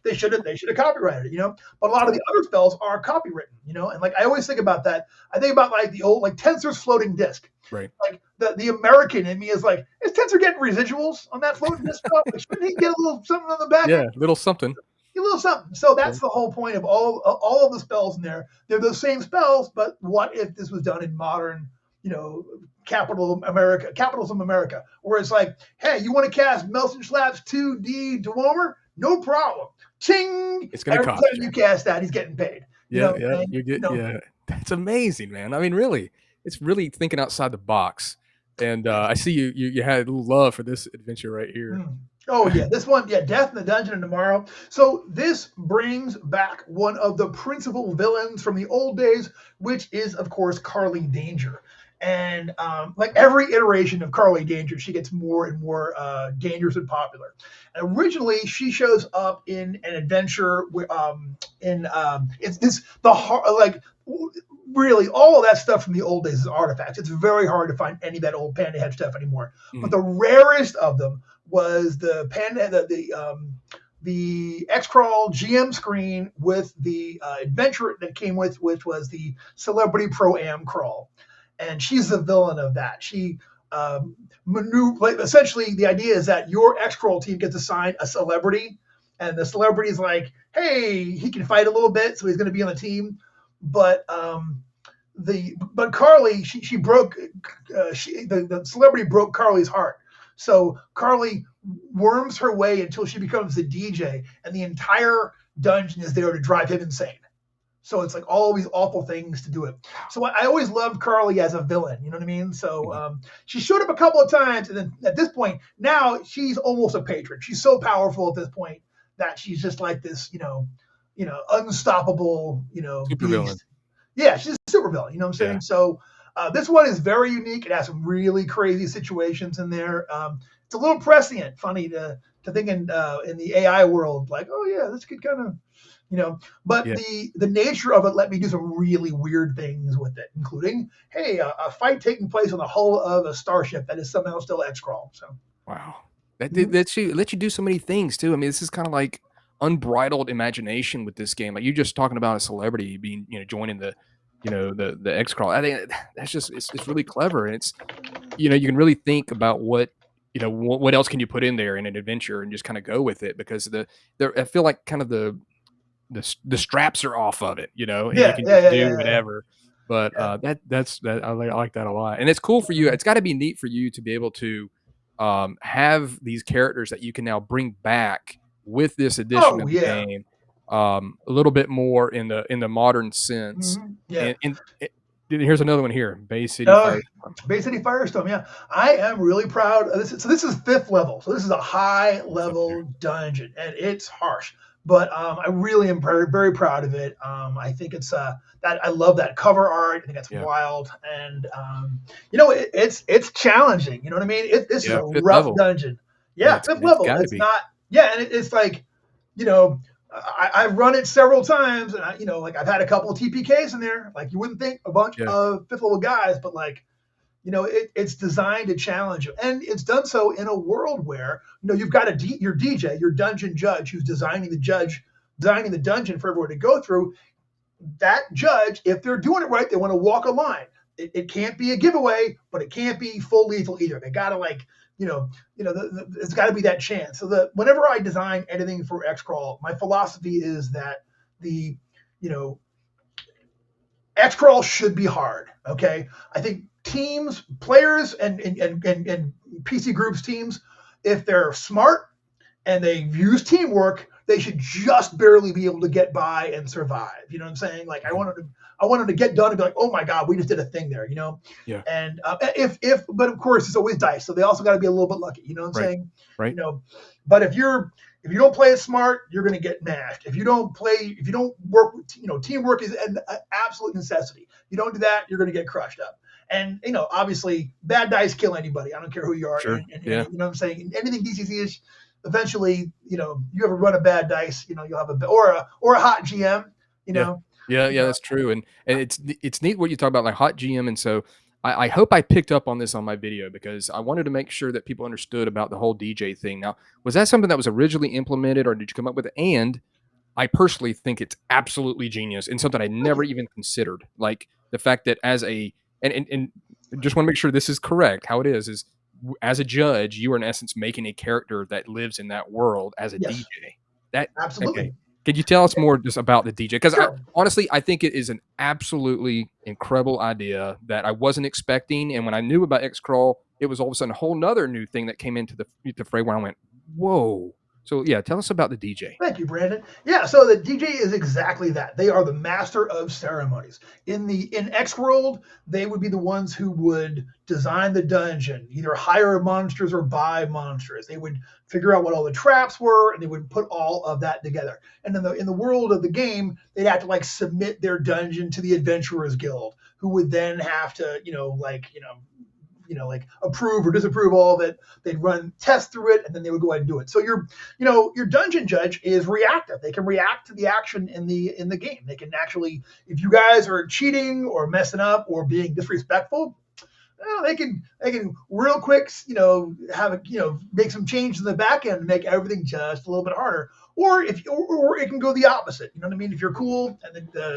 they should have copyrighted it, But a lot of the other spells are copywritten, and like I always think about that. I think about like the old like Tensor's floating disc. Right. Like the American in me is like, is Tensor getting residuals on that floating disc stuff? Like, shouldn't he get a little something on the back? Yeah, a little something. A little something. So that's the whole point of all of the spells in there. They're the same spells, but what if this was done in modern, capitalism America, where it's like, hey, you want to cast Melson Schlapp's 2D Dwemer? No problem. Ching! It's going to cost you cast that, he's getting paid. Yeah. That's amazing, man. I mean, really, it's really thinking outside the box. And I see you had a little love for this adventure right here. Oh, yeah. This one, Death in the Dungeon and Tomorrow. So this brings back one of the principal villains from the old days, which is, of course, Carly Danger. And like every iteration of Carly Danger, she gets more and more dangerous and popular. And originally, she shows up in an adventure really all of that stuff from the old days is artifacts. It's very hard to find any of that old Panda Head stuff anymore. But the rarest of them was the Xcrawl GM screen with the adventure that came with, which was the Celebrity Pro-Am crawl. And she's the villain of that. She essentially the idea is that your Xcrawl team gets assigned a celebrity, and the celebrity is like, hey, he can fight a little bit, so he's going to be on the team. But Carly, she broke the celebrity broke Carly's heart. So Carly worms her way until she becomes the DJ, and the entire dungeon is there to drive him insane. So it's like all these awful things to do it. So I always loved Carly as a villain. You know what I mean? So she showed up a couple of times, and then at this point, now she's almost a patron. She's so powerful at this point that she's just like this, unstoppable, super villain. Yeah, she's a super villain. You know what I'm saying? Yeah. So this one is very unique. It has some really crazy situations in there. It's a little prescient, funny to think in the AI world, like, oh yeah, this could kind of. But the nature of it let me do some really weird things with it, including, hey, a fight taking place on the hull of a starship that is somehow still Xcrawl. So wow, that lets you do so many things too. I mean, this is kind of like unbridled imagination with this game. Like you just talking about a celebrity being, joining the Xcrawl. I think that's just it's really clever, and it's you can really think about what else can you put in there in an adventure and just kind of go with it, because I feel like kind of the straps are off of it, and you can just do whatever. But that's I like that a lot, and it's cool for you. It's got to be neat for you to be able to have these characters that you can now bring back with this edition of the game, a little bit more in the modern sense. And here's another one here, Bay City Firestorm. Bay City Firestorm, yeah. I am really proud of this. So this is 5th level. So this is a high level dungeon, and it's harsh. But I really am very, very proud of it. I think it's that I love that cover art. I think that's wild, and it's challenging. You know what I mean? This is a rough dungeon. Yeah, 5th level. It's not. Yeah, and it's like, I've run it several times, and I've had a couple of TPKs in there. Like you wouldn't think a bunch of 5th level guys, but like. It's designed to challenge you, and it's done so in a world where you've got your DJ, your dungeon judge, who's designing the dungeon for everyone to go through. That judge, if they're doing it right, they want to walk a line. It can't be a giveaway, but it can't be full lethal either. They gotta it's got to be that chance. So whenever I design anything for Xcrawl, my philosophy is that the Xcrawl should be hard. Okay, I think teams, players, and PC groups teams, if they're smart and they use teamwork, they should just barely be able to get by and survive. You know what I'm saying? Like I want them to get done and be like, oh my God, we just did a thing there, you know? Yeah. And but of course it's always dice. So they also got to be a little bit lucky, you know what I'm saying? Right. You know, but if you don't play it smart, you're going to get mashed. If you don't work with, teamwork is an absolute necessity. You don't do that, you're going to get crushed up. And, obviously bad dice kill anybody. I don't care who you are. Sure. And you know what I'm saying? Anything DCC is eventually, you ever run a bad dice, you'll have or a hot GM, Yeah, that's true. And it's neat what you talk about, like hot GM. And so I hope I picked up on this on my video because I wanted to make sure that people understood about the whole DJ thing. Now, was that something that was originally implemented or did you come up with it? And I personally think it's absolutely genius and something I never even considered. Like the fact that and just want to make sure this is correct. How it is as a judge, you are in essence making a character that lives in that world as a DJ. That absolutely. Okay. Could you tell us more just about the DJ? Because Sure. Honestly, I think it is an absolutely incredible idea that I wasn't expecting. And when I knew about Xcrawl, it was all of a sudden a whole nother new thing that came into the fray where I went, whoa. So yeah, tell us about the DJ. Thank you, Brandon. Yeah, so the DJ is exactly that. They are the master of ceremonies. In X World, they would be the ones who would design the dungeon, either hire monsters or buy monsters. They would figure out what all the traps were, and they would put all of that together. And in the world of the game, they'd have to submit their dungeon to the Adventurers Guild, who would then have to, approve or disapprove all of it. They'd run tests through it, and then they would go ahead and do it. So your dungeon judge is reactive. They can react to the action in the game. They can actually, if you guys are cheating or messing up or being disrespectful, they can real quick, make some changes in the back end and make everything just a little bit harder. Or or it can go the opposite. You know what I mean? If you're cool and then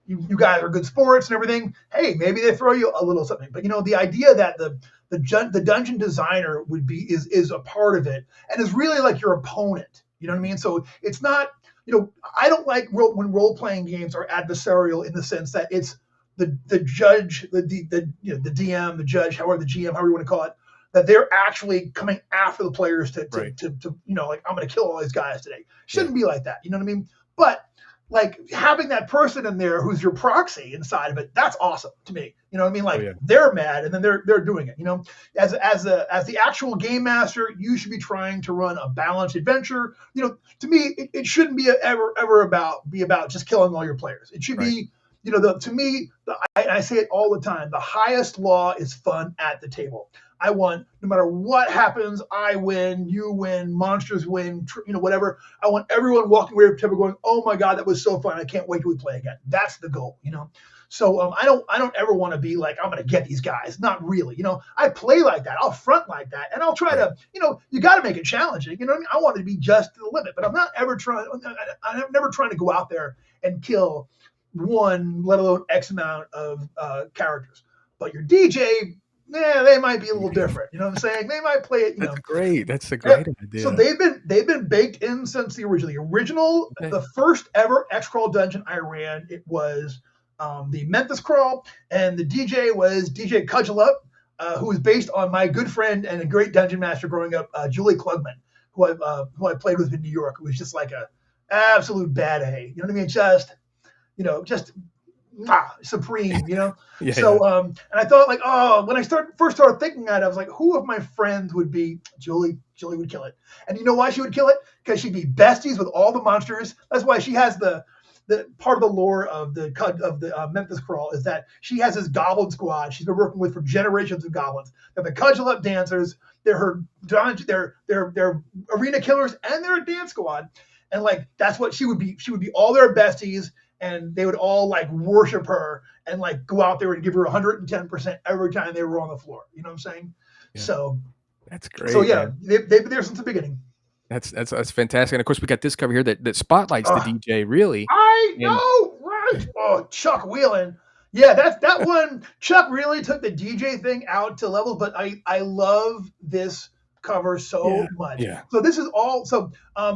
you guys are good sports and everything, hey, maybe they throw you a little something. But the idea that the dungeon designer is a part of it and is really like your opponent. You know what I mean? So it's not, I don't like when role-playing games are adversarial in the sense that it's the judge, the DM, the judge, however the GM, however you want to call it, that they're actually coming after the players to I'm going to kill all these guys today. Shouldn't be like that. You know what I mean? But having that person in there who's your proxy inside of it, that's awesome to me. You know what I mean? They're mad and then they're doing it. As the actual game master, you should be trying to run a balanced adventure. To me, it shouldn't be ever about just killing all your players. It should be, I say it all the time, the highest law is fun at the table. I want, no matter what happens, I win, you win, monsters win, whatever. I want everyone walking away from the table going, oh my God, that was so fun. I can't wait till we play again. That's the goal, So I don't ever want to be like, I'm going to get these guys. Not really. I play like that. I'll front like that. And I'll try to, you got to make it challenging. You know what I mean? I want it to be just to the limit, but I'm never trying to go out there and kill one, let alone X amount of characters. But your DJ, they might be a little different. You know what I'm saying? They might play it. That's great. That's a great idea. So they've been baked in since the original. Okay. The first ever Xcrawl dungeon I ran, it was the Memphis Crawl, and the DJ was DJ Cudgelup, who was based on my good friend and a great dungeon master growing up, Julie Klugman, who I played with in New York, who was just like a absolute bad A. You know what I mean? Just supreme, And I thought when I first started thinking that, I was like, who of my friends would be Julie? Julie would kill it. And you know why she would kill it? Because she'd be besties with all the monsters. That's why she has the part of the lore of the Memphis Crawl is that she has this goblin squad she's been working with for generations of goblins. They're the Cudgelup dancers. They're her they're arena killers, and they're a dance squad. And that's what she would be. She would be all their besties. And they would all worship her and go out there and give her 110% every time they were on the floor. You know what I'm saying? Yeah. So that's great. So yeah, they've been there since the beginning. That's fantastic. And of course, we got this cover here that spotlights the DJ really. I know, right? Oh, Chuck Whelan. Yeah, that one. Chuck really took the DJ thing out to levels, but I love this cover so much. Yeah. So this is all. So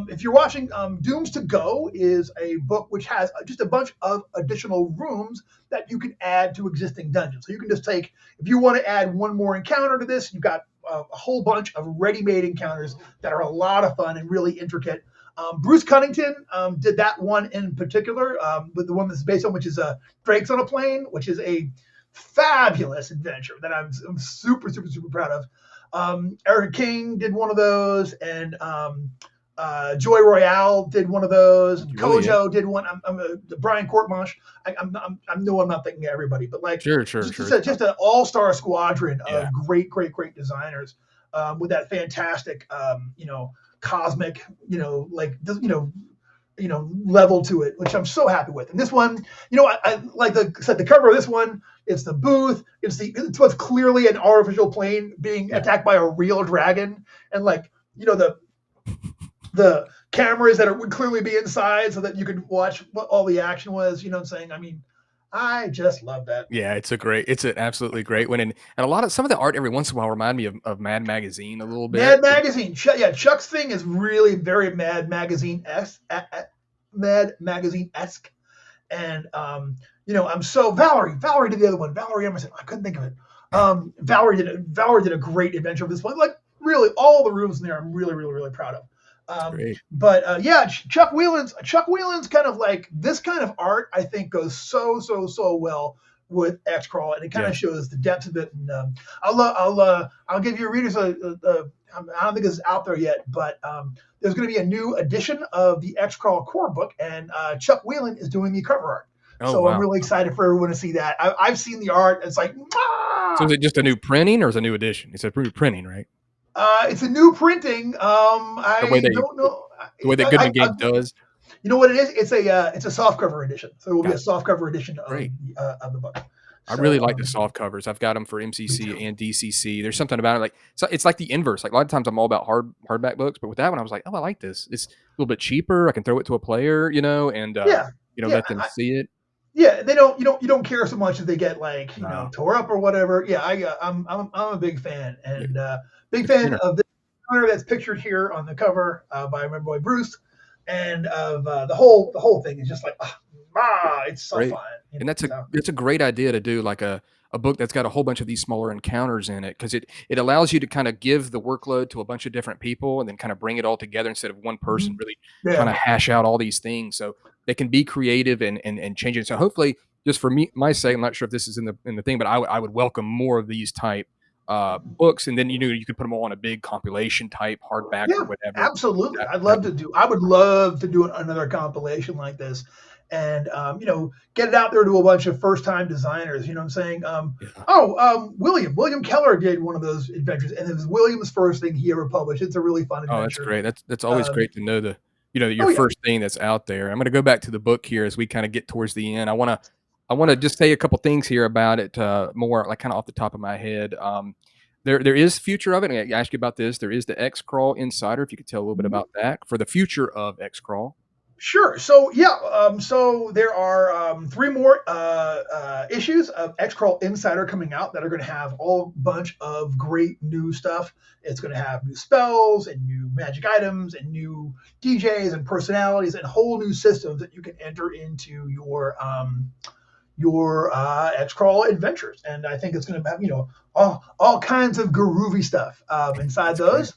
if you're watching, Dooms to Go is a book which has just a bunch of additional rooms that you can add to existing dungeons. So you can just take, if you want to add one more encounter to this, you've got a whole bunch of ready-made encounters that are a lot of fun and really intricate. Bruce Cunnington did that one in particular, with the one that's based on, which is Drakes on a Plane, which is a fabulous adventure that I'm super, super, super proud of. Eric King did one of those, and Joy Royale did one of those, and Kojo did one. Brian Courtmarsh. I know I'm not thinking of everybody, but like Sure. just an all-star squadron of great designers with that fantastic, cosmic, level to it, which I'm so happy with. And this one, I like the cover of this one. It's the booth. It's what's clearly an artificial plane being attacked by a real dragon, and the cameras that would clearly be inside so that you could watch what all the action was. You know what I'm saying? I mean, I just love that. Yeah, it's an absolutely great one, and a lot of some of the art every once in a while remind me of Mad Magazine a little bit. Mad Magazine, Chuck's thing is really very Mad Magazine-esque, and I'm so Valerie did the other one. Valerie Emerson, I couldn't think of it. Valerie did a great adventure of this one. Like really, all the rooms in there, I'm really, really, really proud of. But Chuck Whelan's kind of like this kind of art, I think goes so well with Xcrawl, and it kind of shows the depth of it. And I'll give you readers I don't think this is out there yet, but there's going to be a new edition of the Xcrawl core book, and Chuck Whelan is doing the cover art. Wow. I'm really excited for everyone to see that. I've seen the art. It's like, so is it just a new printing or is it a new edition? It's a new printing, right? It's a new printing. I don't know. The way that Goodman Games does. You know what it is? It's a soft cover edition. So it will be a soft cover edition of the book. I really like the soft covers. I've got them for MCC and DCC. There's something about it, it's like the inverse. Like a lot of times I'm all about hardback books, but with that one I was like, oh, I like this. It's a little bit cheaper. I can throw it to a player, and let them see it. Yeah, you don't care so much if they get tore up or whatever. Yeah, I'm a big fan, and big fan of this cover that's pictured here on the cover by my boy Bruce, and of the whole thing is just like it's so fun. And that's a great idea to do like a book that's got a whole bunch of these smaller encounters in it, because it allows you to kind of give the workload to a bunch of different people and then kind of bring it all together instead of one person really trying to hash out all these things. So they can be creative and change it. So hopefully, just for my sake, I'm not sure if this is in the thing, but I would welcome more of these type books, and then you could put them all on a big compilation type hardback or whatever. Absolutely, I would love to do another compilation like this, and get it out there to a bunch of first time designers. You know what I'm saying? William Keller did one of those adventures, and it was William's first thing he ever published. It's a really fun adventure. Oh, that's great. That's always great to know your first thing that's out there. I'm going to go back to the book here as we kind of get towards the end. I want to just say a couple things here about it, more like kind of off the top of my head. There is future of it. I asked you about this. There is the Xcrawl Insider. If you could tell a little bit about that for the future of Xcrawl. Sure. So so there are 3 more issues of Xcrawl Insider coming out that are going to have a whole bunch of great new stuff. It's going to have new spells and new magic items and new DJs and personalities and whole new systems that you can enter into your Xcrawl adventures. And I think it's going to have all kinds of groovy stuff inside those.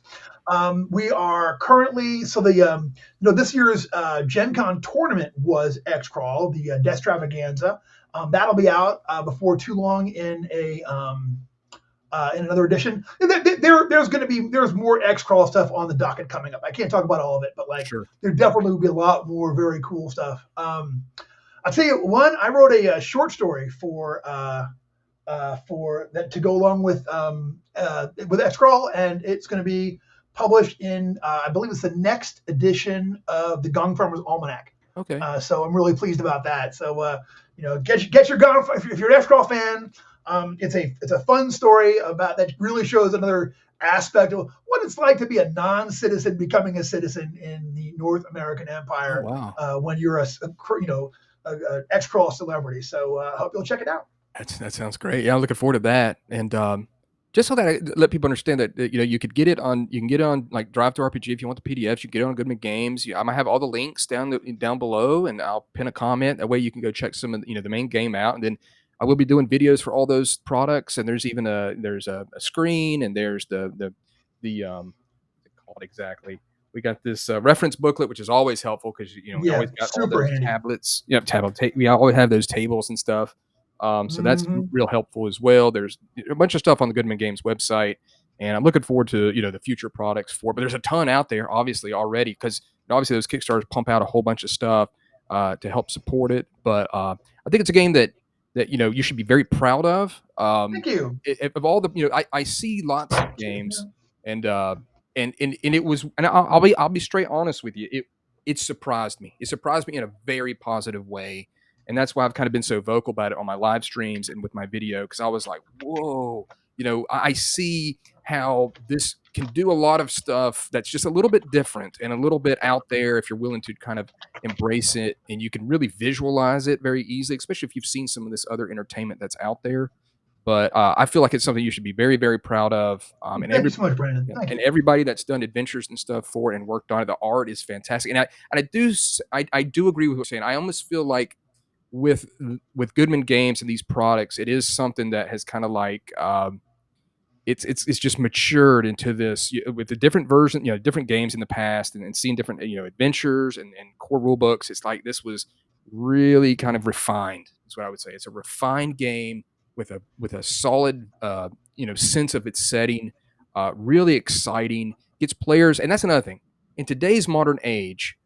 We are currently this year's Gen Con tournament was Xcrawl, the Destravaganza. That'll be out before too long in another edition. There's more Xcrawl stuff on the docket coming up. I can't talk about all of it, but there definitely will be a lot more very cool stuff. I'll tell you one. I wrote a short story for that to go along with Xcrawl, and it's going to be published in I believe it's the next edition of the Gong Farmer's Almanac. Okay. So I'm really pleased about that. So get your Gong if you're an Xcrawl fan. It's a fun story about that really shows another aspect of what it's like to be a non-citizen becoming a citizen in the North American Empire. Oh, wow. When you're a Xcrawl celebrity. So I hope you'll check it out. That sounds great. Yeah, I'm looking forward to that. And just so that I let people understand that you can get it on like Drive to RPG if you want the PDFs. You can get it on Goodman Games. I might have all the links down below, and I'll pin a comment. That way you can go check some of the main game out, and then I will be doing videos for all those products, and there's even a screen, and there's the what's it called exactly? We got this reference booklet, which is always helpful because we Yeah, always got all super those handy. tablets. We always have those tables and stuff. So that's real helpful as well. There's a bunch of stuff on the Goodman Games website, and I'm looking forward to the future products for it. But there's a ton out there, obviously already, because obviously those Kickstarters pump out a whole bunch of stuff to help support it. But I think it's a game that you should be very proud of. Thank you. Of all the I see lots of games, and it was, and I'll be straight honest with you. It surprised me. It surprised me in a very positive way, and that's why I've kind of been so vocal about it on my live streams and with my video, because I was like, whoa, I see how this can do a lot of stuff that's just a little bit different and a little bit out there if you're willing to kind of embrace it, and you can really visualize it very easily, especially if you've seen some of this other entertainment that's out there. But I feel like it's something you should be very, very proud of. Thank you so much, Brandon. Thank and you. everybody that's done adventures and stuff for it and worked on it, the art is fantastic. And I do agree with what you're saying. I almost feel like with Goodman Games and these products, it is something that has kind of like it's just matured into this with the different version, different games in the past, and seeing different adventures and core rule books. It's like this was really kind of refined. Is what I would say. It's a refined game with a solid sense of its setting, really exciting, gets players. And that's another thing in today's modern age,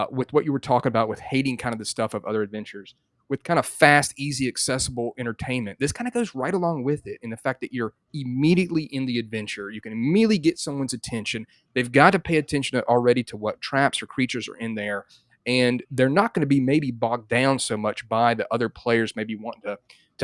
with what you were talking about with hating kind of the stuff of other adventures, with kind of fast, easy, accessible entertainment. This kind of goes right along with it in the fact that you're immediately in the adventure. You can immediately get someone's attention. They've got to pay attention already to what traps or creatures are in there, and they're not going to be maybe bogged down so much by the other players maybe wanting to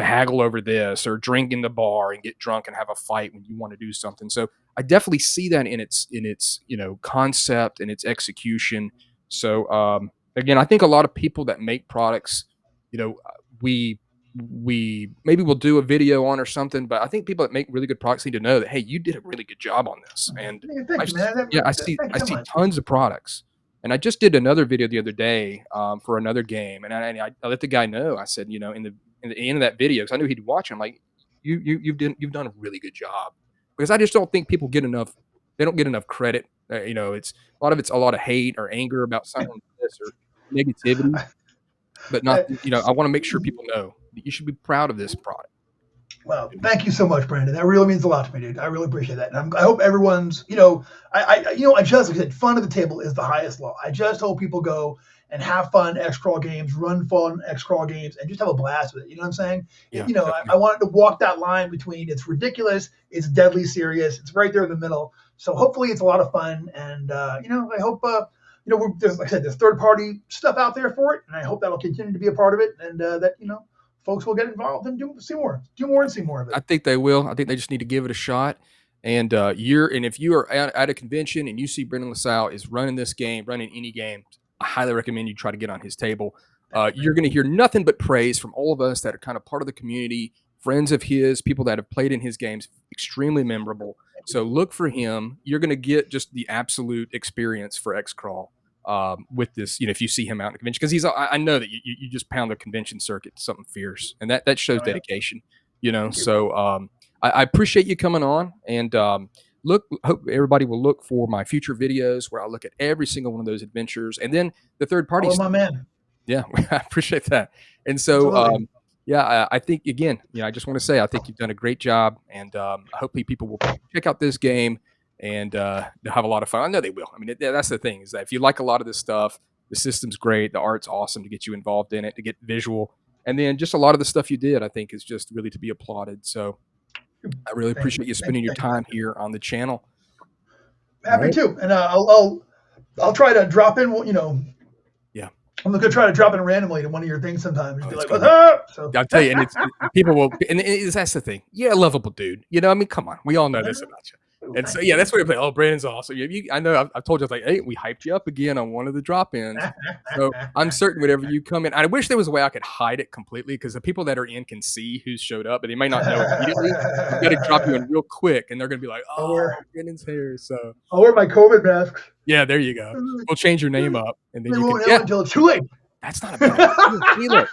haggle over this or drink in the bar and get drunk and have a fight when you want to do something. So I definitely see that in its concept and its execution. So again, I think a lot of people that make products, we maybe we'll do a video on or something, but I think people that make really good products need to know that, hey, you did a really good job on this. And Thank you, man. I Thank you so see much. tons of products. And I just did another video the other day for another game, and I let the guy know. I said, in the end of that video, because I knew he'd watch it, I'm like, you've done a really good job, because I just don't think people get enough. They don't get enough credit. It's a lot of hate or anger about something like this or negativity, but not. I want to make sure people know that you should be proud of this product. Well, thank you so much, Brandon. That really means a lot to me, dude. I really appreciate that. And I hope everyone's, I just, like I said, fun at the table is the highest law. I just hope people go and have fun Xcrawl games, run fun Xcrawl games, and just have a blast with it. You know what I'm saying? Yeah, I wanted to walk that line between it's ridiculous, it's deadly serious, it's right there in the middle. So hopefully it's a lot of fun. And, I hope, there's, like I said, there's third-party stuff out there for it, and I hope that'll continue to be a part of it, and that, folks will get involved and see more and see more of it. I think they will. I think they just need to give it a shot. And if you are at a convention and you see Brendan LaSalle is running this game, running any game, I highly recommend you try to get on his table. You're going to hear nothing but praise from all of us that are kind of part of the community, friends of his, people that have played in his games, extremely memorable. So look for him. You're going to get just the absolute experience for Xcrawl. With this, if you see him out in the convention, because I know that you just pound the convention circuit, something fierce, and that shows dedication, So I appreciate you coming on, and hope everybody will look for my future videos where I look at every single one of those adventures, and then the third party. Oh, my man. Yeah, I appreciate that, and so I think again, I just want to say I think you've done a great job, and hopefully people will check out this game. And they'll have a lot of fun. I know they will. I mean, that's the thing, is that if you like a lot of this stuff, the system's great, the art's awesome to get you involved in it, to get visual. And then just a lot of the stuff you did, I think, is just really to be applauded. So I really appreciate you spending your time here on the channel. Happy to. And I'll try to drop in, Yeah. I'm going to try to drop in randomly to one of your things sometimes. Be like, what's up? So. I'll tell you, and people will, and that's the thing. You're a lovable dude. I mean, come on. We all know this about you. And so, that's what you're playing. Oh, Brandon's awesome. I know I've told you, I was like, hey, we hyped you up again on one of the drop-ins. So I'm certain whenever you come in, I wish there was a way I could hide it completely, because the people that are in can see who's showed up, but they may not know immediately. I've got to drop you in real quick, and they're going to be like, oh, Brandon's here. So I'll wear my COVID mask. Yeah, there you go. We'll change your name up. And then they won't know until it's too late. That's not a bad idea.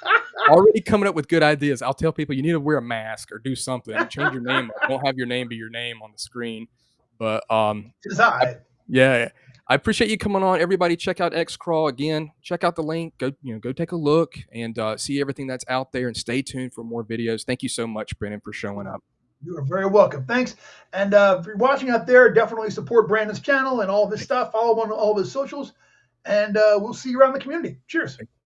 already coming up with good ideas. I'll tell people you need to wear a mask or do something. Change your name up. Don't have your name be your name on the screen. But yeah, I appreciate you coming on. Everybody, check out Xcrawl again. Check out the link. Go take a look and see everything that's out there. And stay tuned for more videos. Thank you so much, Brendan, for showing up. You are very welcome. Thanks. And if you're watching out there, definitely support Brandon's channel and all of his stuff. Follow him on all of his socials. And we'll see you around the community. Cheers.